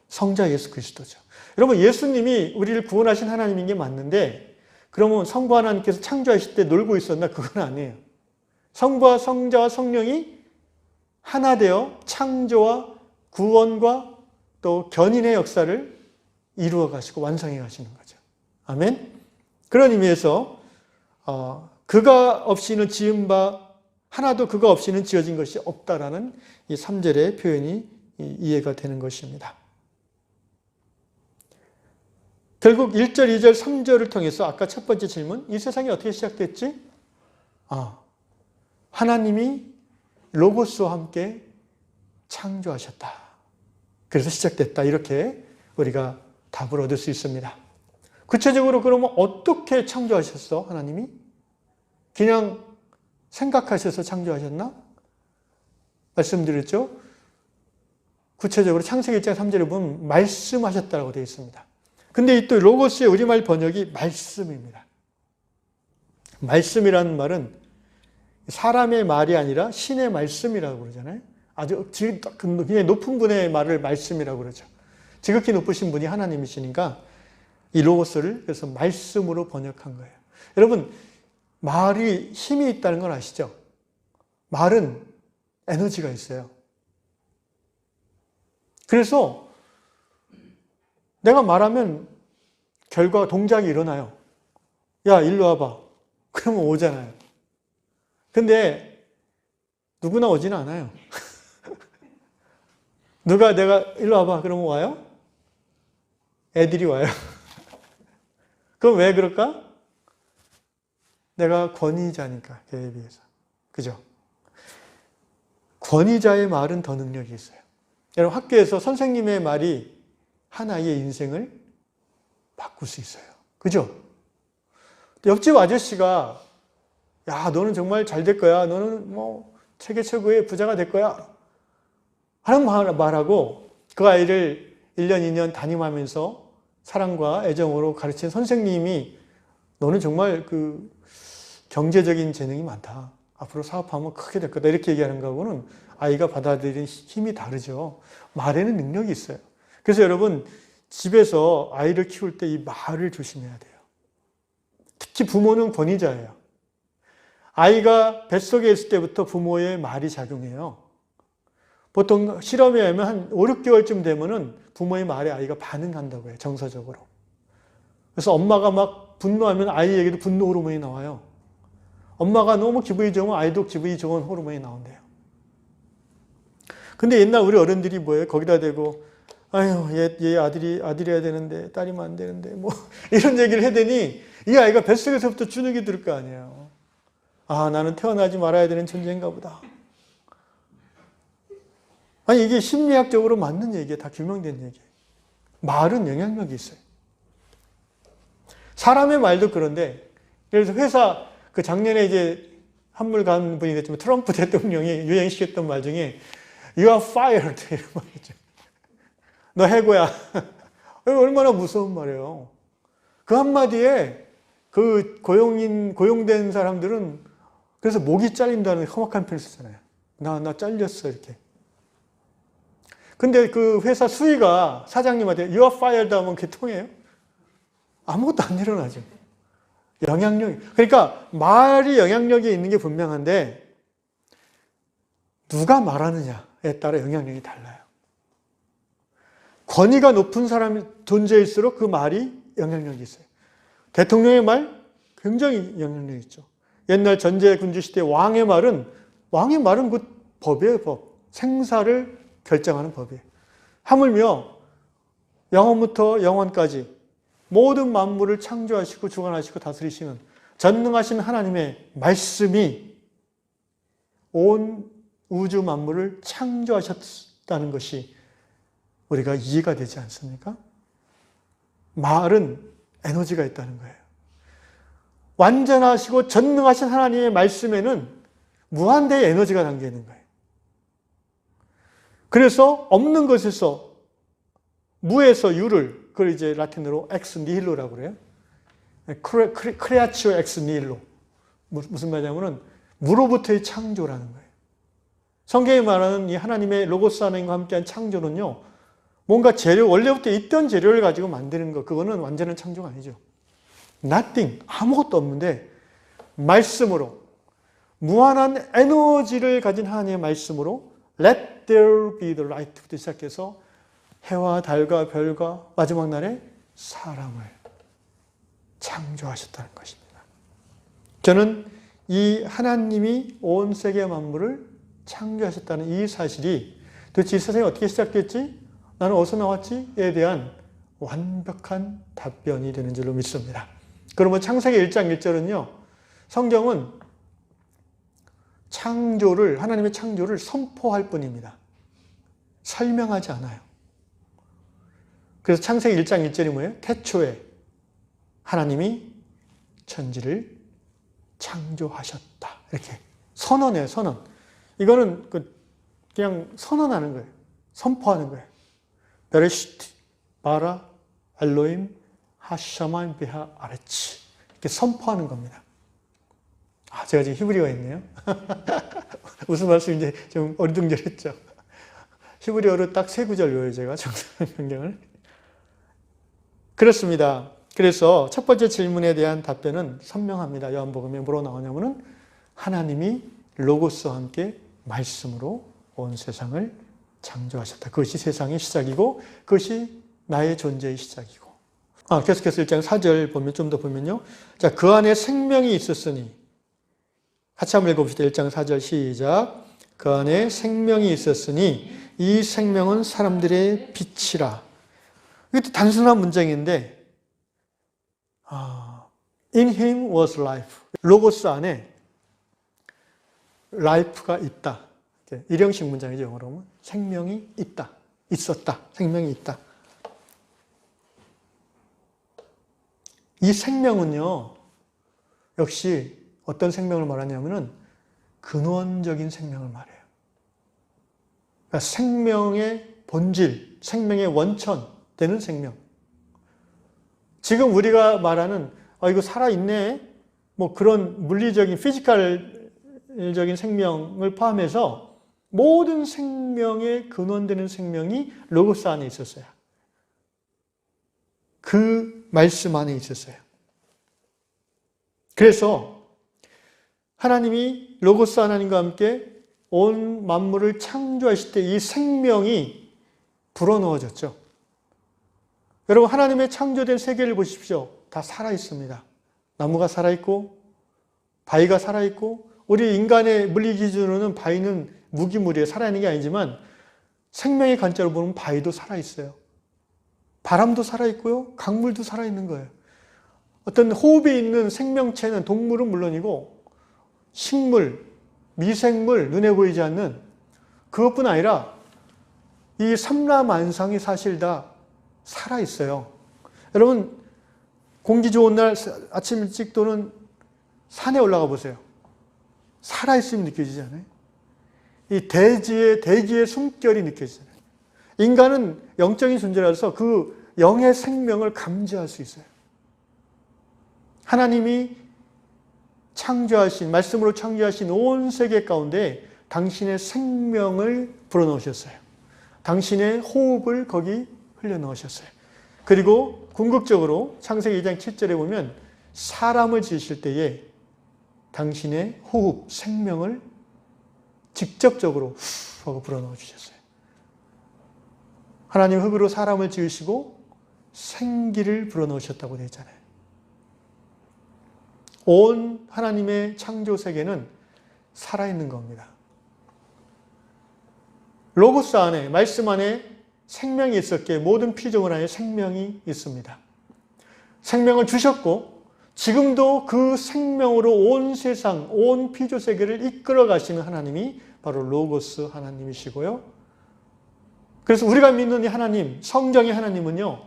성자 예수 그리스도죠. 여러분 예수님이 우리를 구원하신 하나님인 게 맞는데 그러면 성부 하나님께서 창조하실 때 놀고 있었나? 그건 아니에요. 성부와 성자와 성령이 하나 되어 창조와 구원과 또 견인의 역사를 이루어 가시고 완성해 가시는 거죠. 아멘. 그런 의미에서 그가 없이는 지은 바 하나도 그가 없이는 지어진 것이 없다라는 이 3절의 표현이 이해가 되는 것입니다. 결국 1절, 2절, 3절을 통해서 아까 첫 번째 질문, 이 세상이 어떻게 시작됐지? 하나님이 로고스와 함께 창조하셨다. 그래서 시작됐다. 이렇게 우리가 답을 얻을 수 있습니다. 구체적으로 그러면 어떻게 창조하셨어? 하나님이? 그냥 생각하셔서 창조하셨나? 말씀드렸죠? 구체적으로 창세기 1장 3절에 보면 말씀하셨다고 되어 있습니다. 근데 이 또 로고스의 우리말 번역이 말씀입니다. 말씀이라는 말은 사람의 말이 아니라 신의 말씀이라고 그러잖아요. 아주 굉장히 높은 분의 말을 말씀이라고 그러죠. 지극히 높으신 분이 하나님이시니까 이 로고스를 그래서 말씀으로 번역한 거예요. 여러분 말이 힘이 있다는 건 아시죠? 말은 에너지가 있어요. 그래서 내가 말하면 결과 동작이 일어나요. 야 일로 와봐. 그러면 오잖아요. 근데 누구나 오지는 않아요. 누가 내가 일로 와봐 그러면 와요? 애들이 와요. 그럼 왜 그럴까? 내가 권위자니까 걔에 비해서. 그죠? 권위자의 말은 더 능력이 있어요. 여러분 학교에서 선생님의 말이 한 아이의 인생을 바꿀 수 있어요. 그죠? 옆집 아저씨가 야 너는 정말 잘 될 거야. 너는 뭐 세계 최고의 부자가 될 거야. 하는 말하고 그 아이를 1년, 2년 담임하면서 사랑과 애정으로 가르친 선생님이 너는 정말 그 경제적인 재능이 많다. 앞으로 사업하면 크게 될 거다. 이렇게 얘기하는 거하고는 아이가 받아들이는 힘이 다르죠. 말에는 능력이 있어요. 그래서 여러분 집에서 아이를 키울 때 이 말을 조심해야 돼요. 특히 부모는 권위자예요. 아이가 뱃속에 있을 때부터 부모의 말이 작용해요. 보통 실험에 의하면 한 5, 6개월쯤 되면은 부모의 말에 아이가 반응한다고 해요. 정서적으로. 그래서 엄마가 막 분노하면 아이에게도 분노 호르몬이 나와요. 엄마가 너무 기분이 좋으면 아이도 기분이 좋은 호르몬이 나온대요. 근데 옛날 우리 어른들이 뭐예요? 거기다 대고 아유, 얘 아들이어야 되는데 딸이면 안 되는데 뭐 이런 얘기를 하더니 이 아이가 뱃속에서부터 주눅이 들 거 아니에요. 아, 나는 태어나지 말아야 되는 존재인가 보다. 아니, 이게 심리학적으로 맞는 얘기예요. 다 규명된 얘기예요. 말은 영향력이 있어요. 사람의 말도 그런데, 그래서 회사, 그 작년에 이제 한물 간 분이 됐지만 트럼프 대통령이 유행시켰던 말 중에 You are fired. 이런 말이죠. 너 해고야. 얼마나 무서운 말이에요. 그 한마디에 그 고용된 사람들은 그래서 목이 잘린다는 험악한 표현을 쓰잖아요. 나 잘렸어, 이렇게. 근데 그 회사 수위가 사장님한테 You are fired 하면 그게 통해요? 아무것도 안 일어나죠. 영향력이. 그러니까 말이 영향력이 있는 게 분명한데 누가 말하느냐에 따라 영향력이 달라요. 권위가 높은 사람이 존재일수록 그 말이 영향력이 있어요. 대통령의 말 굉장히 영향력이 있죠. 옛날 전제군주시대 왕의 말은 그 법이에요, 법. 생사를 결정하는 법이에요. 하물며 영원부터 영원까지 모든 만물을 창조하시고 주관하시고 다스리시는 전능하신 하나님의 말씀이 온 우주 만물을 창조하셨다는 것이 우리가 이해가 되지 않습니까? 말은 에너지가 있다는 거예요. 완전하시고 전능하신 하나님의 말씀에는 무한대의 에너지가 담겨 있는 거예요. 그래서 없는 것에서 무에서 유를, 그걸 이제 라틴어로 엑스 니힐로라고 그래요. 크레아치오 엑스 니힐로. 무슨 말이냐면은 무로부터의 창조라는 거예요. 성경이 말하는 이 하나님의 로고스 하나님과 함께한 창조는요, 뭔가 원래부터 있던 재료를 가지고 만드는 거, 그거는 완전한 창조가 아니죠. Nothing, 아무것도 없는데 말씀으로, 무한한 에너지를 가진 하나님의 말씀으로 Let there be the light부터 시작해서 해와 달과 별과 마지막 날에 사람을 창조하셨다는 것입니다. 저는 이 하나님이 온 세계 만물을 창조하셨다는 이 사실이 도대체 이 세상이 어떻게 시작됐지? 나는 어디서 나왔지?에 대한 완벽한 답변이 되는 줄로 믿습니다. 그러면 창세기 1장 1절은요. 성경은 하나님의 창조를 선포할 뿐입니다. 설명하지 않아요. 그래서 창세기 1장 1절이 뭐예요? 태초에 하나님이 천지를 창조하셨다. 이렇게 선언해요, 선언. 이거는 그냥 선언하는 거예요. 선포하는 거예요. 베레시트, 바라, 엘로임, 하샤마임, 비하, 아레치. 이렇게 선포하는 겁니다. 아, 제가 지금 히브리어가 있네요. 무슨 말씀인지 좀 어리둥절했죠. 히브리어로 딱 3구절 외워요, 제가 정상 변경을. 그렇습니다. 그래서 첫 번째 질문에 대한 답변은 선명합니다. 요한복음에 뭐로 나오냐면은 하나님이 로고스와 함께 말씀으로 온 세상을 창조하셨다. 그것이 세상의 시작이고 그것이 나의 존재의 시작이고. 계속해서 1장 4절 보면 좀 더 보면요. 자, 그 안에 생명이 있었으니 같이 한번 읽어봅시다. 1장 4절 시작. 그 안에 생명이 있었으니 이 생명은 사람들의 빛이라. 이것도 단순한 문장인데 In him was life. 로고스 안에 life가 있다. 일형식 문장이죠. 영어로 하면 생명이 있다. 있었다. 생명이 있다. 이 생명은요. 역시 어떤 생명을 말하냐면은 근원적인 생명을 말해요. 그러니까 생명의 본질, 생명의 원천 되는 생명. 지금 우리가 말하는 이거 살아있네. 뭐 그런 물리적인 피지컬적인 생명을 포함해서 모든 생명의 근원되는 생명이 로고스 안에 있었어요. 그 말씀 안에 있었어요. 그래서 하나님이 로고스 하나님과 함께 온 만물을 창조하실 때 이 생명이 불어넣어졌죠. 여러분, 하나님의 창조된 세계를 보십시오. 다 살아있습니다. 나무가 살아있고 바위가 살아있고, 우리 인간의 물리 기준으로는 바위는 무기물이에요. 살아있는 게 아니지만 생명의 관점으로 보면 바위도 살아있어요. 바람도 살아있고요. 강물도 살아있는 거예요. 어떤 호흡이 있는 생명체는 동물은 물론이고 식물, 미생물, 눈에 보이지 않는 그것뿐 아니라 이 삼라만상이 사실 다 살아있어요. 여러분, 공기 좋은 날 아침 일찍 또는 산에 올라가 보세요. 살아있음이 느껴지지 않아요? 이 대기의 숨결이 느껴지잖아요. 인간은 영적인 존재라서 그 영의 생명을 감지할 수 있어요. 하나님이 창조하신, 말씀으로 창조하신 온 세계 가운데 당신의 생명을 불어넣으셨어요. 당신의 호흡을 거기 흘려넣으셨어요. 그리고 궁극적으로 창세기 2장 7절에 보면 사람을 지으실 때에 당신의 호흡, 생명을 직접적으로 후 하고 불어넣어 주셨어요. 하나님 흙으로 사람을 지으시고 생기를 불어넣으셨다고 되어 있잖아요. 온 하나님의 창조 세계는 살아있는 겁니다. 로고스 안에, 말씀 안에 생명이 있었기에 모든 피조물 안에 생명이 있습니다. 생명을 주셨고 지금도 그 생명으로 온 세상, 온 피조 세계를 이끌어 가시는 하나님이 바로 로고스 하나님이시고요. 그래서 우리가 믿는 이 하나님, 성경의 하나님은요,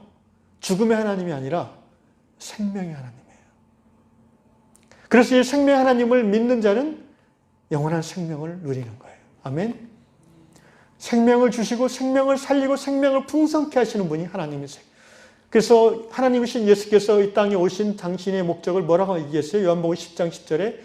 죽음의 하나님이 아니라 생명의 하나님이에요. 그래서 이 생명의 하나님을 믿는 자는 영원한 생명을 누리는 거예요. 아멘. 생명을 주시고 생명을 살리고 생명을 풍성케 하시는 분이 하나님이세요. 그래서 하나님이신 예수께서 이 땅에 오신 당신의 목적을 뭐라고 얘기했어요? 요한복음 10장 10절에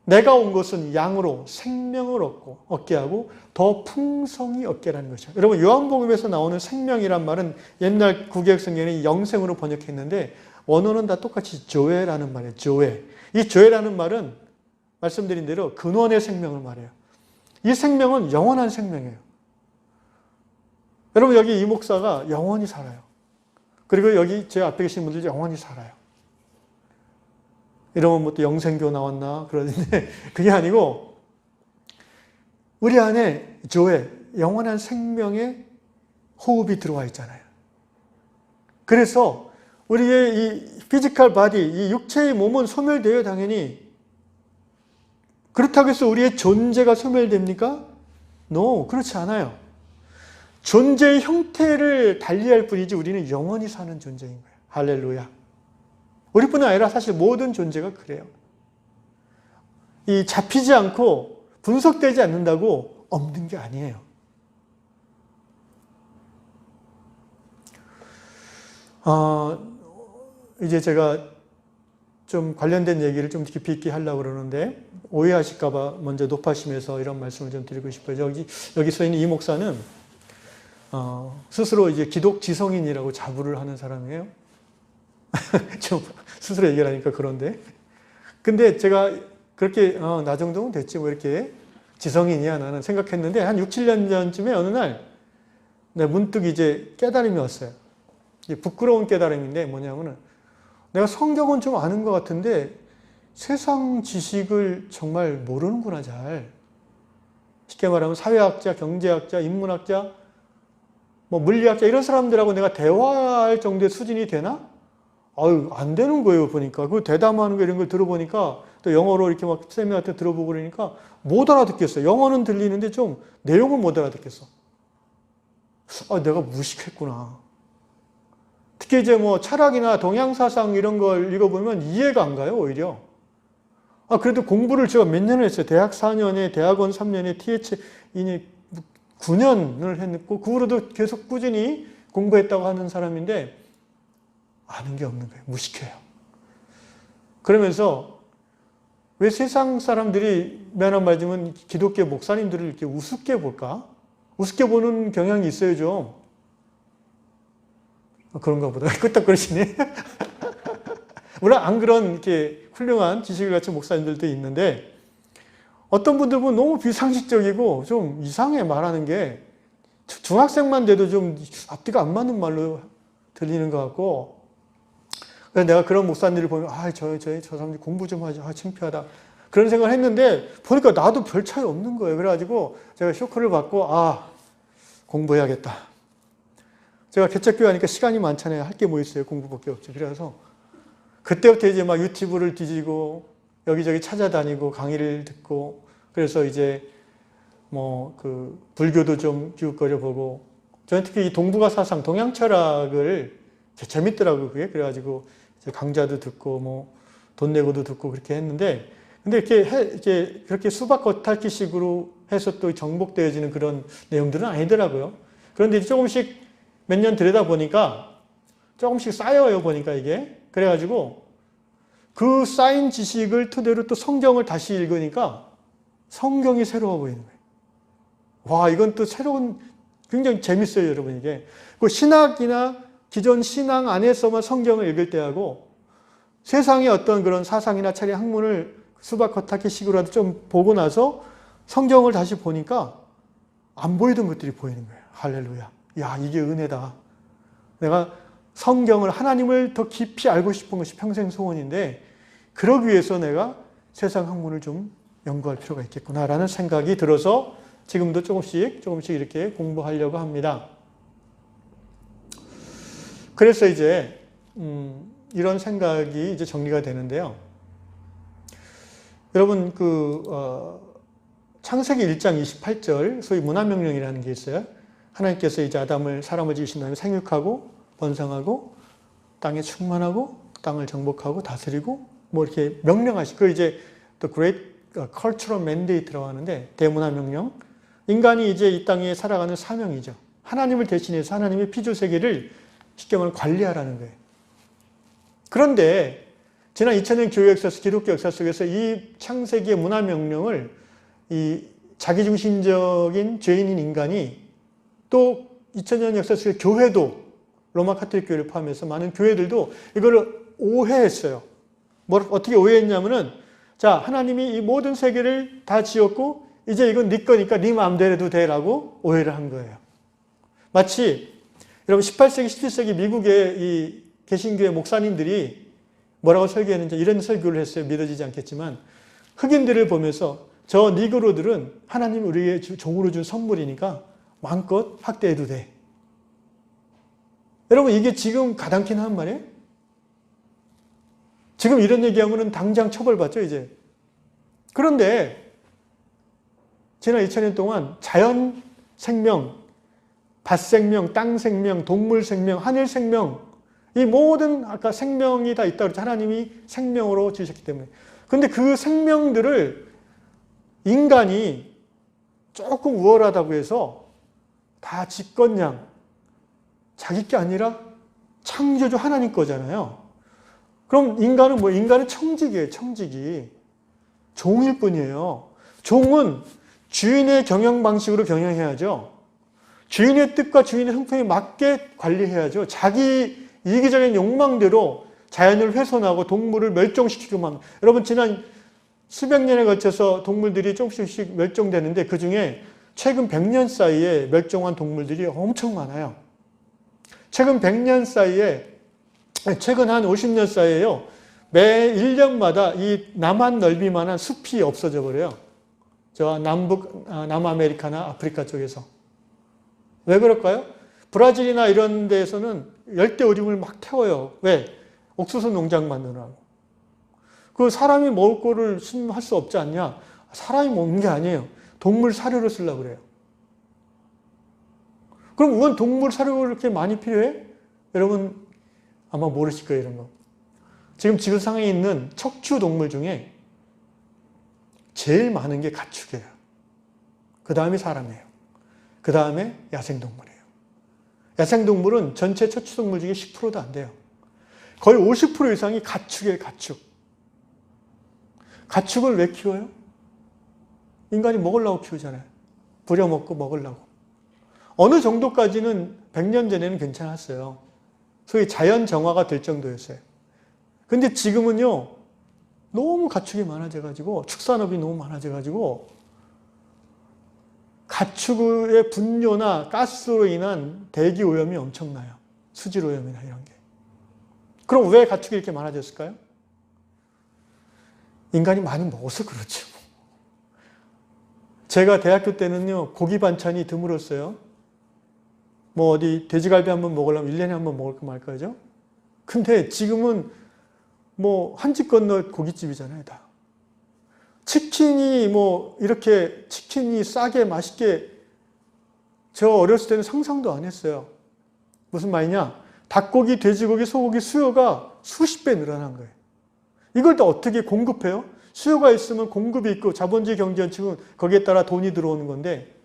내가 온 것은 양으로 생명을 얻게 하고 더 풍성히 얻게라는 거죠. 여러분, 요한복음에서 나오는 생명이란 말은 옛날 구개역 성경에 영생으로 번역했는데 원어는 다 똑같이 조에라는 말이에요. 조에. 이 조에라는 말은 말씀드린 대로 근원의 생명을 말해요. 이 생명은 영원한 생명이에요. 여러분, 여기 이 목사가 영원히 살아요. 그리고 여기 제 앞에 계신 분들도 영원히 살아요. 이러면 뭐 또 영생교 나왔나 그러는데 그게 아니고 우리 안에 조에 영원한 생명의 호흡이 들어와 있잖아요. 그래서 우리의 이 피지컬 바디, 이 육체의 몸은 소멸돼요, 당연히. 그렇다고 해서 우리의 존재가 소멸됩니까? No, 그렇지 않아요. 존재의 형태를 달리할 뿐이지 우리는 영원히 사는 존재인 거예요. 할렐루야. 우리뿐만 아니라 사실 모든 존재가 그래요. 이 잡히지 않고 분석되지 않는다고 없는 게 아니에요. 이제 제가 좀 관련된 얘기를 좀 깊이 있게 하려고 그러는데 오해하실까봐 먼저 높아심에서 이런 말씀을 좀 드리고 싶어요. 여기 서 있는 이 목사는 스스로 이제 기독 지성인이라고 자부를 하는 사람이에요. 좀 스스로 얘기를 하니까 그런데. 근데 제가 그렇게 나 정도면 됐지 뭐 이렇게 지성인이야 나는 생각했는데 한 6, 7년 전쯤에 어느 날 내가 문득 이제 깨달음이 왔어요. 부끄러운 깨달음인데 뭐냐면은 내가 성경은 좀 아는 것 같은데 세상 지식을 정말 모르는구나 잘. 쉽게 말하면 사회학자, 경제학자, 인문학자, 뭐 물리학자 이런 사람들하고 내가 대화할 정도의 수준이 되나? 아유, 안 되는 거예요, 보니까. 그 대담하는 거 이런 걸 들어보니까 또 영어로 이렇게 막 세미나 때 들어보고 그러니까 못 알아듣겠어. 영어는 들리는데 좀 내용을 못 알아듣겠어. 내가 무식했구나. 특히 이제 뭐 철학이나 동양사상 이런 걸 읽어보면 이해가 안 가요, 오히려. 그래도 공부를 제가 몇 년을 했어요. 대학 4년에, 대학원 3년에, TH인이 9년을 했고, 그 후로도 계속 꾸준히 공부했다고 하는 사람인데, 아는 게 없는 거예요. 무식해요. 그러면서, 왜 세상 사람들이, 미안한 말이지만 기독교 목사님들을 이렇게 우습게 볼까? 우습게 보는 경향이 있어요, 좀. 그런가 보다. 끄떡 그러시네. 물론 안 그런 이렇게 훌륭한 지식을 갖춘 목사님들도 있는데, 어떤 분들 보면 너무 비상식적이고 좀 이상해 말하는 게 중학생만 돼도 좀 앞뒤가 안 맞는 말로 들리는 것 같고 그래서 내가 그런 목사님들을 보면 저 사람들 공부 좀 하자. 창피하다. 그런 생각을 했는데 보니까 나도 별 차이 없는 거예요. 그래가지고 제가 쇼크를 받고 공부해야겠다. 제가 개척교회 하니까 시간이 많잖아요. 할 게 뭐 있어요. 공부밖에 없죠. 그래서 그때부터 이제 막 유튜브를 뒤지고 여기저기 찾아다니고 강의를 듣고 그래서 이제 불교도 좀 기웃거려 보고 저는 특히 이 동북아 사상, 동양 철학을 재밌더라고요. 그게. 그래가지고 이제 강좌도 듣고 돈 내고도 듣고 그렇게 했는데 근데 이렇게 그렇게 수박 겉핥기식으로 해서 또 정복되어지는 그런 내용들은 아니더라고요. 그런데 조금씩 몇 년 들여다 보니까 조금씩 쌓여요. 보니까 이게. 그래가지고 그 쌓인 지식을 토대로 또 성경을 다시 읽으니까 성경이 새로워 보이는 거예요. 와, 이건 또 새로운, 굉장히 재밌어요, 여러분, 이게. 그 신학이나 기존 신앙 안에서만 성경을 읽을 때하고 세상의 어떤 그런 사상이나 차리 학문을 수박 겉핥기식으로라도 좀 보고 나서 성경을 다시 보니까 안 보이던 것들이 보이는 거예요. 할렐루야. 야, 이게 은혜다. 내가 성경을, 하나님을 더 깊이 알고 싶은 것이 평생 소원인데 그러기 위해서 내가 세상 학문을 좀 연구할 필요가 있겠구나라는 생각이 들어서 지금도 조금씩 이렇게 공부하려고 합니다. 그래서 이제 이런 생각이 이제 정리가 되는데요. 여러분 창세기 1장 28절 소위 문화명령이라는 게 있어요. 하나님께서 이제 아담을 사람을 지으신 다음에 생육하고 번성하고 땅에 충만하고 땅을 정복하고 다스리고 이렇게 명령하시고 그 이제 The Great Cultural Mandate라고 하는데 대문화명령. 인간이 이제 이 땅에 살아가는 사명이죠. 하나님을 대신해서 하나님의 피조세계를 쉽게 말하면 관리하라는 거예요. 그런데 지난 2000년 교회 역사에서 기독교 역사 속에서 이 창세기의 문화명령을 이 자기중심적인 죄인인 인간이 또 2000년 역사 속에 교회도 로마 카톨릭 교회를 포함해서 많은 교회들도 이거를 오해했어요. 어떻게 오해했냐면은 자, 하나님이 이 모든 세계를 다 지었고 이제 이건 네 거니까 네 마음대로 해도 돼라고 오해를 한 거예요. 마치 여러분 18세기, 17세기 미국의 이 개신교회 목사님들이 뭐라고 설교했는지 이런 설교를 했어요. 믿어지지 않겠지만 흑인들을 보면서 저 니그로들은 하나님이 우리의 종으로 준 선물이니까 마음껏 학대해도 돼. 여러분 이게 지금 가당키나 한 말이에요? 지금 이런 얘기하면 당장 처벌받죠 이제. 그런데 지난 2000년 동안 자연 생명, 밭 생명, 땅 생명, 동물 생명, 하늘 생명 이 모든 아까 생명이 다 있다고 그랬죠. 하나님이 생명으로 지으셨기 때문에. 그런데 그 생명들을 인간이 조금 우월하다고 해서 다 집권양 자기 게 아니라 창조주 하나님 거잖아요. 그럼 인간은 청직이에요. 청직이. 종일 뿐이에요. 종은 주인의 경영 방식으로 경영해야죠. 주인의 뜻과 주인의 형편에 맞게 관리해야죠. 자기 이기적인 욕망대로 자연을 훼손하고 동물을 멸종시키기만 합니다. 여러분 지난 수백 년에 걸쳐서 동물들이 조금씩 멸종되는데 그중에 최근 100년 사이에 멸종한 동물들이 엄청 많아요. 최근 100년 사이에 최근 한 50년 사이에요. 매 1년마다 이 남한 넓이만한 숲이 없어져 버려요. 저 남아메리카나 아프리카 쪽에서. 왜 그럴까요? 브라질이나 이런 데에서는 열대우림을 막 태워요. 왜? 옥수수 농장 만드느라고. 그 사람이 먹을 거를 할 수 없지 않냐? 사람이 먹는 게 아니에요. 동물 사료로 쓰려고 그래요. 그럼 왜 동물 사료가 이렇게 많이 필요해? 여러분 아마 모르실 거예요, 이런 거. 지금 지구상에 있는 척추 동물 중에 제일 많은 게 가축이에요. 그 다음에 사람이에요. 그 다음에 야생동물이에요. 야생동물은 전체 척추동물 중에 10%도 안 돼요. 거의 50% 이상이 가축이에요, 가축. 가축을 왜 키워요? 인간이 먹으려고 키우잖아요. 부려먹고 먹으려고. 어느 정도까지는 100년 전에는 괜찮았어요. 소위 자연 정화가 될 정도였어요. 근데 지금은요, 너무 가축이 많아져가지고 축산업이 너무 많아져가지고 가축의 분뇨나 가스로 인한 대기 오염이 엄청나요. 수질 오염이나 이런 게. 그럼 왜 가축이 이렇게 많아졌을까요? 인간이 많이 먹어서 그렇죠. 제가 대학교 때는요, 고기 반찬이 드물었어요. 뭐 어디 돼지갈비 한번 먹으려면 1년에 한번 먹을까 말까죠? 근데 지금은 뭐 한 집 건너 고깃집이잖아요, 다. 치킨이 뭐 이렇게 치킨이 싸게 맛있게 저 어렸을 때는 상상도 안 했어요. 무슨 말이냐? 닭고기, 돼지고기, 소고기 수요가 수십 배 늘어난 거예요. 이걸 또 어떻게 공급해요? 수요가 있으면 공급이 있고 자본주의 경제원칙은 거기에 따라 돈이 들어오는 건데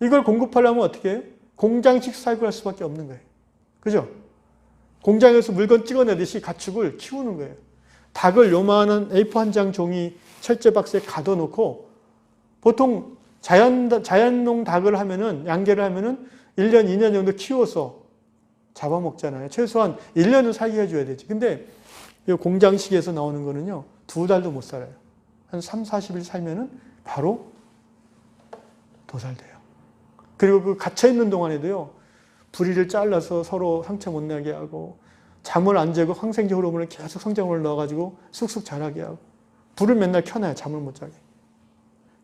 이걸 공급하려면 어떻게 해요? 공장식 사육을 할 수밖에 없는 거예요. 그죠? 공장에서 물건 찍어내듯이 가축을 키우는 거예요. 닭을 요만한 A4 한 장 종이 철제 박스에 가둬놓고 보통 자연농 닭을 하면은 양계를 하면은 1년, 2년 정도 키워서 잡아먹잖아요. 최소한 1년은 살게 해줘야 되지. 근데 이 공장식에서 나오는 거는요, 2달도 못 살아요. 한 3, 40일 살면은 바로 도살돼요. 그리고 그 갇혀있는 동안에도요, 부리를 잘라서 서로 상처 못 나게 하고, 잠을 안 재고 항생제 호르몬을 계속 성장호를 넣어가지고 쑥쑥 자라게 하고, 불을 맨날 켜놔요. 잠을 못 자게.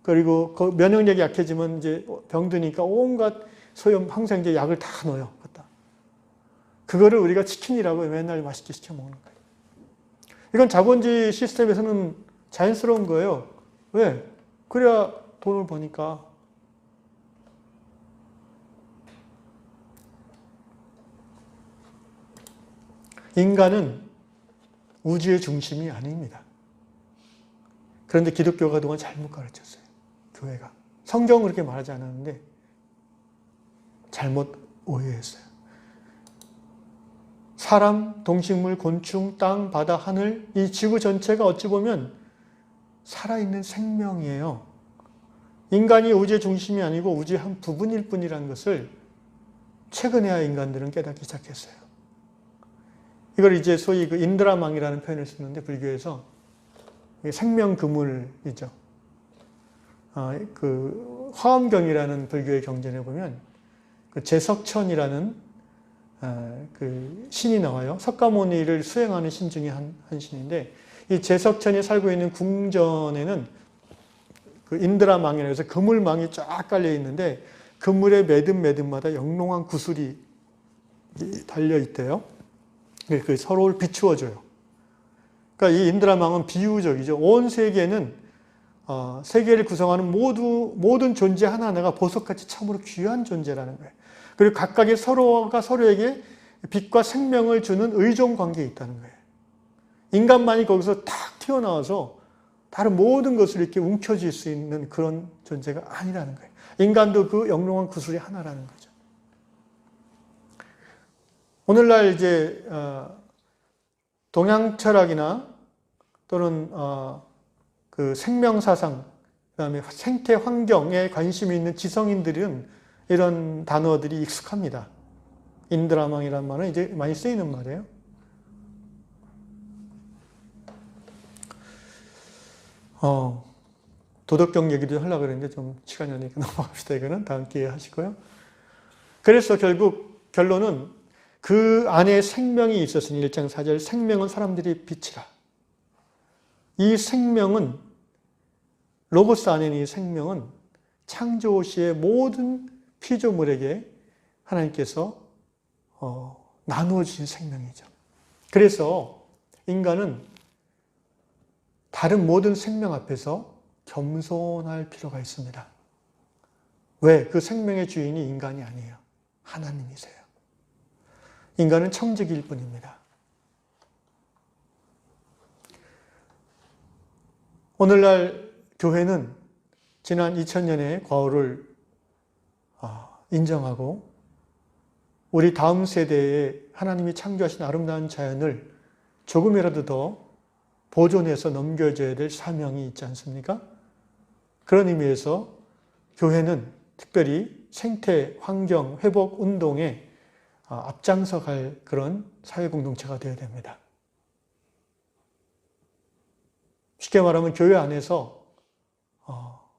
그리고 그 면역력이 약해지면 이제 병드니까 온갖 소염 항생제 약을 다 넣어요. 그거를 우리가 치킨이라고 맨날 맛있게 시켜 먹는 거예요. 이건 자본주의 시스템에서는 자연스러운 거예요. 왜? 그래야 돈을 버니까. 인간은 우주의 중심이 아닙니다. 그런데 기독교가 그동안 잘못 가르쳤어요. 교회가. 성경은 그렇게 말하지 않았는데 잘못 오해했어요. 사람, 동식물, 곤충, 땅, 바다, 하늘, 이 지구 전체가 어찌 보면 살아있는 생명이에요. 인간이 우주의 중심이 아니고 우주의 한 부분일 뿐이라는 것을 최근에야 인간들은 깨닫기 시작했어요. 이걸 이제 소위 그 인드라망이라는 표현을 쓰는데 불교에서 생명 그물이죠. 그 화엄경이라는 불교의 경전에 보면 그 제석천이라는 그 신이 나와요. 석가모니를 수행하는 신 중에 한 신인데 이 제석천이 살고 있는 궁전에는 그 인드라망이라고 해서 그물망이 쫙 깔려 있는데 그물의 매듭마다 영롱한 구슬이 달려 있대요. 그 서로를 비추어줘요. 그러니까 이 인드라망은 비유적이죠. 온 세계는 세계를 구성하는 모든 존재 하나하나가 보석같이 참으로 귀한 존재라는 거예요. 그리고 각각의 서로가 서로에게 빛과 생명을 주는 의존 관계에 있다는 거예요. 인간만이 거기서 탁 튀어나와서 다른 모든 것을 이렇게 움켜쥘 수 있는 그런 존재가 아니라는 거예요. 인간도 그 영롱한 구슬이 하나라는 거죠. 오늘날 이제 동양 철학이나 또는 그 생명 사상, 그다음에 생태 환경에 관심이 있는 지성인들은 이런 단어들이 익숙합니다. 인드라망이라는 말은 이제 많이 쓰이는 말이에요. 도덕경 얘기도 하려고 그랬는데 좀 시간이 없으니까 넘어갑시다. 이거는 다음 기회에 하시고요. 그래서 결국 결론은 그 안에 생명이 있었으니 1장 4절 생명은 사람들이 빛이라. 이 생명은 로고스 안에 있는 이 생명은 창조 시의 모든 피조물에게 하나님께서 나누어 주신 생명이죠. 그래서 인간은 다른 모든 생명 앞에서 겸손할 필요가 있습니다. 왜? 그 생명의 주인이 인간이 아니에요. 하나님이세요. 인간은 청지기일 뿐입니다. 오늘날 교회는 지난 2000년의 과오를 인정하고 우리 다음 세대에 하나님이 창조하신 아름다운 자연을 조금이라도 더 보존해서 넘겨줘야 될 사명이 있지 않습니까? 그런 의미에서 교회는 특별히 생태, 환경, 회복 운동에 앞장서 갈 그런 사회 공동체가 되어야 됩니다. 쉽게 말하면 교회 안에서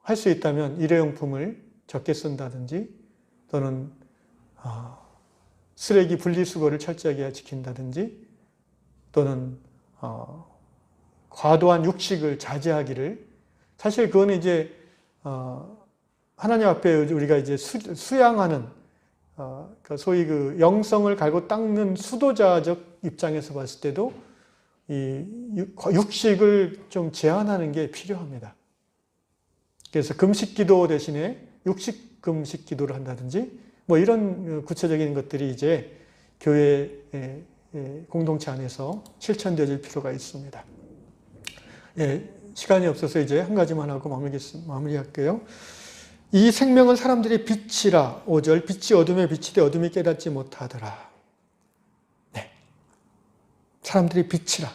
할 수 있다면 일회용품을 적게 쓴다든지 또는 쓰레기 분리수거를 철저하게 지킨다든지 또는 과도한 육식을 자제하기를, 사실 그거는 이제 하나님 앞에 우리가 이제 수양하는 소위 그 영성을 갈고 닦는 수도자적 입장에서 봤을 때도 이 육식을 좀 제한하는 게 필요합니다. 그래서 금식기도 대신에 육식 금식 기도를 한다든지 뭐 이런 구체적인 것들이 이제 교회 공동체 안에서 실천되어질 필요가 있습니다. 예, 시간이 없어서 이제 한 가지만 하고 마무리할게요. 이 생명은 사람들의 빛이라. 5절, 빛이 어둠에 비치되 어둠이 깨닫지 못하더라. 네, 사람들의 빛이라.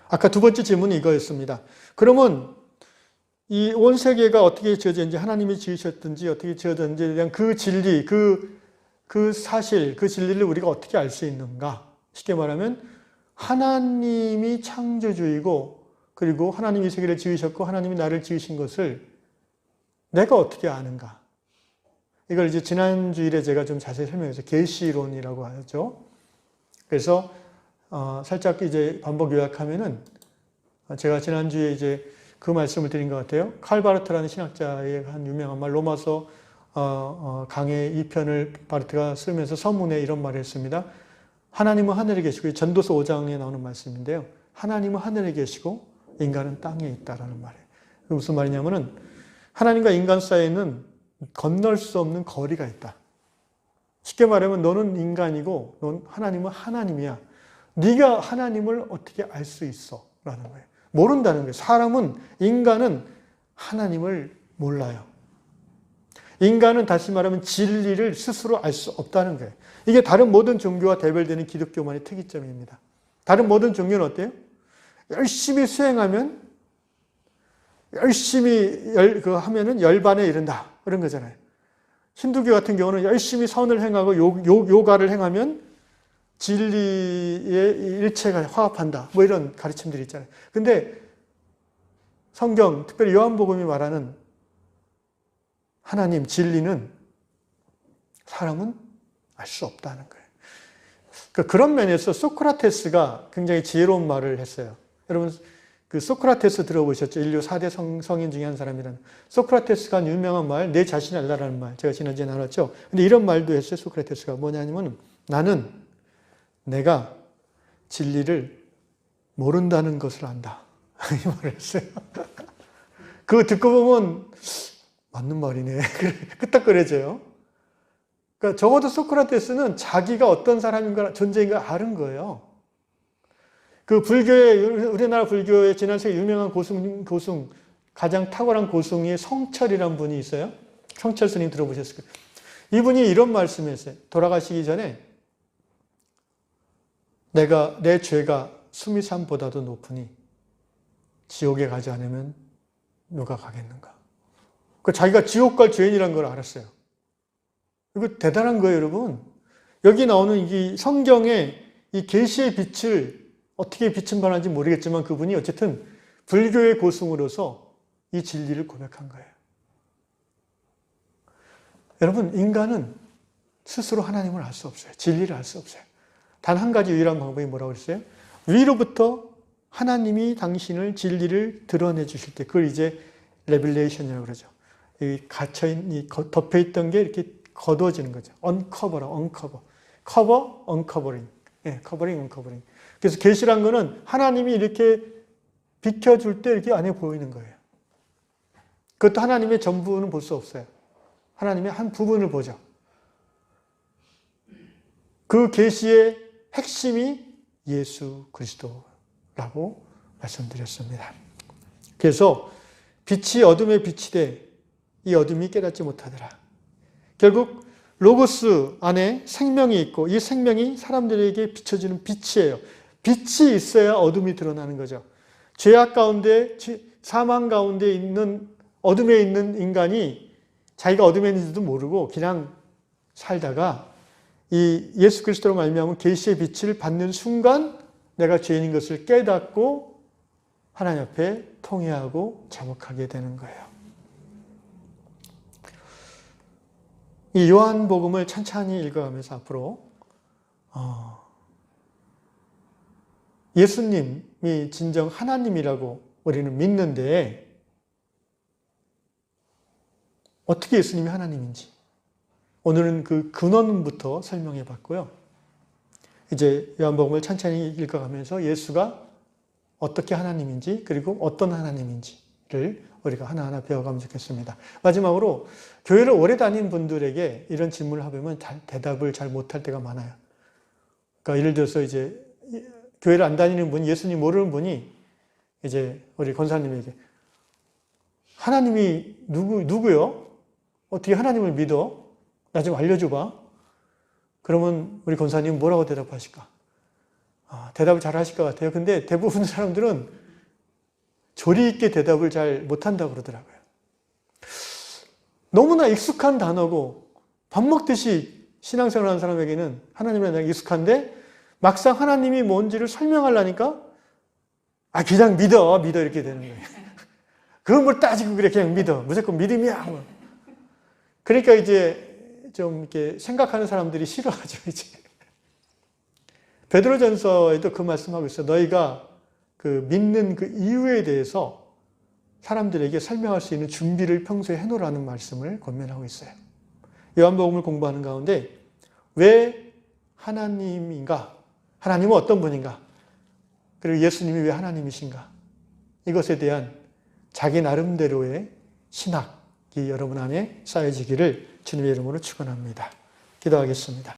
아까 두 번째 질문이 이거였습니다. 그러면 이 온 세계가 어떻게 지어졌는지, 하나님이 지으셨든지 어떻게 지어졌는지에 대한 그 진리, 그 사실, 그 진리를 우리가 어떻게 알 수 있는가? 쉽게 말하면 하나님이 창조주이고 그리고 하나님이 세계를 지으셨고 하나님이 나를 지으신 것을 내가 어떻게 아는가? 이걸 이제 지난 주일에 제가 좀 자세히 설명해서 계시론이라고 하죠. 그래서 살짝 이제 반복 요약하면은 제가 지난 주에 이제 그 말씀을 드린 것 같아요. 칼 바르트라는 신학자의 한 유명한 말, 로마서 강해 2편을 바르트가 쓰면서 서문에 이런 말을 했습니다. 하나님은 하늘에 계시고, 전도서 5장에 나오는 말씀인데요. 하나님은 하늘에 계시고 인간은 땅에 있다라는 말이에요. 무슨 말이냐면은 하나님과 인간 사이에는 건널 수 없는 거리가 있다. 쉽게 말하면 너는 인간이고 하나님은 하나님이야. 네가 하나님을 어떻게 알 수 있어? 라는 거예요. 모른다는 거예요. 사람은, 인간은 하나님을 몰라요. 인간은 다시 말하면 진리를 스스로 알 수 없다는 거예요. 이게 다른 모든 종교와 대별되는 기독교만의 특이점입니다. 다른 모든 종교는 어때요? 열심히 수행하면, 열심히 하면은 열반에 이른다. 그런 거잖아요. 힌두교 같은 경우는 열심히 선을 행하고 요가를 행하면 진리의 일체가 화합한다. 뭐 이런 가르침들이 있잖아요. 근데 성경, 특별히 요한복음이 말하는 하나님, 진리는 사람은 알 수 없다는 거예요. 그런 면에서 소크라테스가 굉장히 지혜로운 말을 했어요. 여러분, 그 소크라테스 들어보셨죠? 인류 4대 성인 중에 한 사람이라는. 소크라테스가 한 유명한 말, 내 자신을 알라라는 말. 제가 지난주에 나눴죠? 근데 이런 말도 했어요, 소크라테스가. 뭐냐면, 나는 내가 진리를 모른다는 것을 안다. 이 말을 했어요. 그거 듣고 보면, 맞는 말이네. 끄떡거려져요. 그러니까 적어도 소크라테스는 자기가 어떤 사람인가, 존재인가 아는 거예요. 그 우리나라 불교의 지난 세기 유명한 고승, 가장 탁월한 고승이 성철이라는 분이 있어요. 성철 스님 들어보셨을 거예요. 이분이 이런 말씀을 했어요. 돌아가시기 전에 내 죄가 수미산보다도 높으니 지옥에 가지 않으면 누가 가겠는가. 자기가 지옥 갈 죄인이라는 걸 알았어요. 이거 대단한 거예요, 여러분. 여기 나오는 이 성경의 이 계시의 빛을 어떻게 빛은 발하는지 모르겠지만 그분이 어쨌든 불교의 고승으로서 이 진리를 고백한 거예요. 여러분, 인간은 스스로 하나님을 알 수 없어요. 진리를 알 수 없어요. 단 한 가지 유일한 방법이 뭐라고 그랬어요? 위로부터 하나님이 당신을 진리를 드러내 주실 때, 그걸 이제 레빌레이션이라고 그러죠. 이 갇혀있는, 덮여있던 게 이렇게 걷어지는 거죠. 언커버. 언커버링. 예, 커버링, 언커버링. 그래서 계시란 거는 하나님이 이렇게 비켜줄 때 이렇게 안에 보이는 거예요. 그것도 하나님의 전부는 볼 수 없어요. 하나님의 한 부분을 보죠. 그 계시의 핵심이 예수 그리스도라고 말씀드렸습니다. 그래서 빛이 어둠에 비치되 이 어둠이 깨닫지 못하더라. 결국 로고스 안에 생명이 있고 이 생명이 사람들에게 비춰주는 빛이에요. 빛이 있어야 어둠이 드러나는 거죠. 죄악 가운데, 사망 가운데 있는, 어둠에 있는 인간이 자기가 어둠에 있는지도 모르고 그냥 살다가 이 예수 그리스도로 말미암은 계시의 빛을 받는 순간 내가 죄인인 것을 깨닫고 하나님 앞에 통회하고 자복하게 되는 거예요. 이 요한복음을 천천히 읽어가면서 앞으로 예수님이 진정 하나님이라고 우리는 믿는데 어떻게 예수님이 하나님인지 오늘은 그 근원부터 설명해 봤고요. 이제 요한복음을 천천히 읽어가면서 예수가 어떻게 하나님인지 그리고 어떤 하나님인지를 우리가 하나하나 배워가면 좋겠습니다. 마지막으로 교회를 오래 다닌 분들에게 이런 질문을 하면 대답을 잘 못할 때가 많아요. 그러니까 예를 들어서 이제 교회를 안 다니는 분, 예수님 모르는 분이 이제 우리 권사님에게 하나님이 누구요? 어떻게 하나님을 믿어? 나 좀 알려줘봐. 그러면 우리 권사님은 뭐라고 대답하실까? 대답을 잘 하실 것 같아요. 근데 대부분 사람들은 조리 있게 대답을 잘 못한다고 그러더라고요. 너무나 익숙한 단어고 밥 먹듯이 신앙생활 하는 사람에게는 하나님에 대한 익숙한데 막상 하나님이 뭔지를 설명하려니까 그냥 믿어 이렇게 되는 거예요. 그런 걸 따지고 그래 그냥 믿어. 무조건 믿음이야. 그러니까 이제 좀 이렇게 생각하는 사람들이 싫어하죠, 이제. 베드로전서에도 그 말씀하고 있어요. 너희가 그 믿는 그 이유에 대해서 사람들에게 설명할 수 있는 준비를 평소에 해놓으라는 말씀을 권면하고 있어요. 요한복음을 공부하는 가운데 왜 하나님인가? 하나님은 어떤 분인가? 그리고 예수님이 왜 하나님이신가? 이것에 대한 자기 나름대로의 신학이 여러분 안에 쌓여지기를 주님의 이름으로 축원합니다. 기도하겠습니다.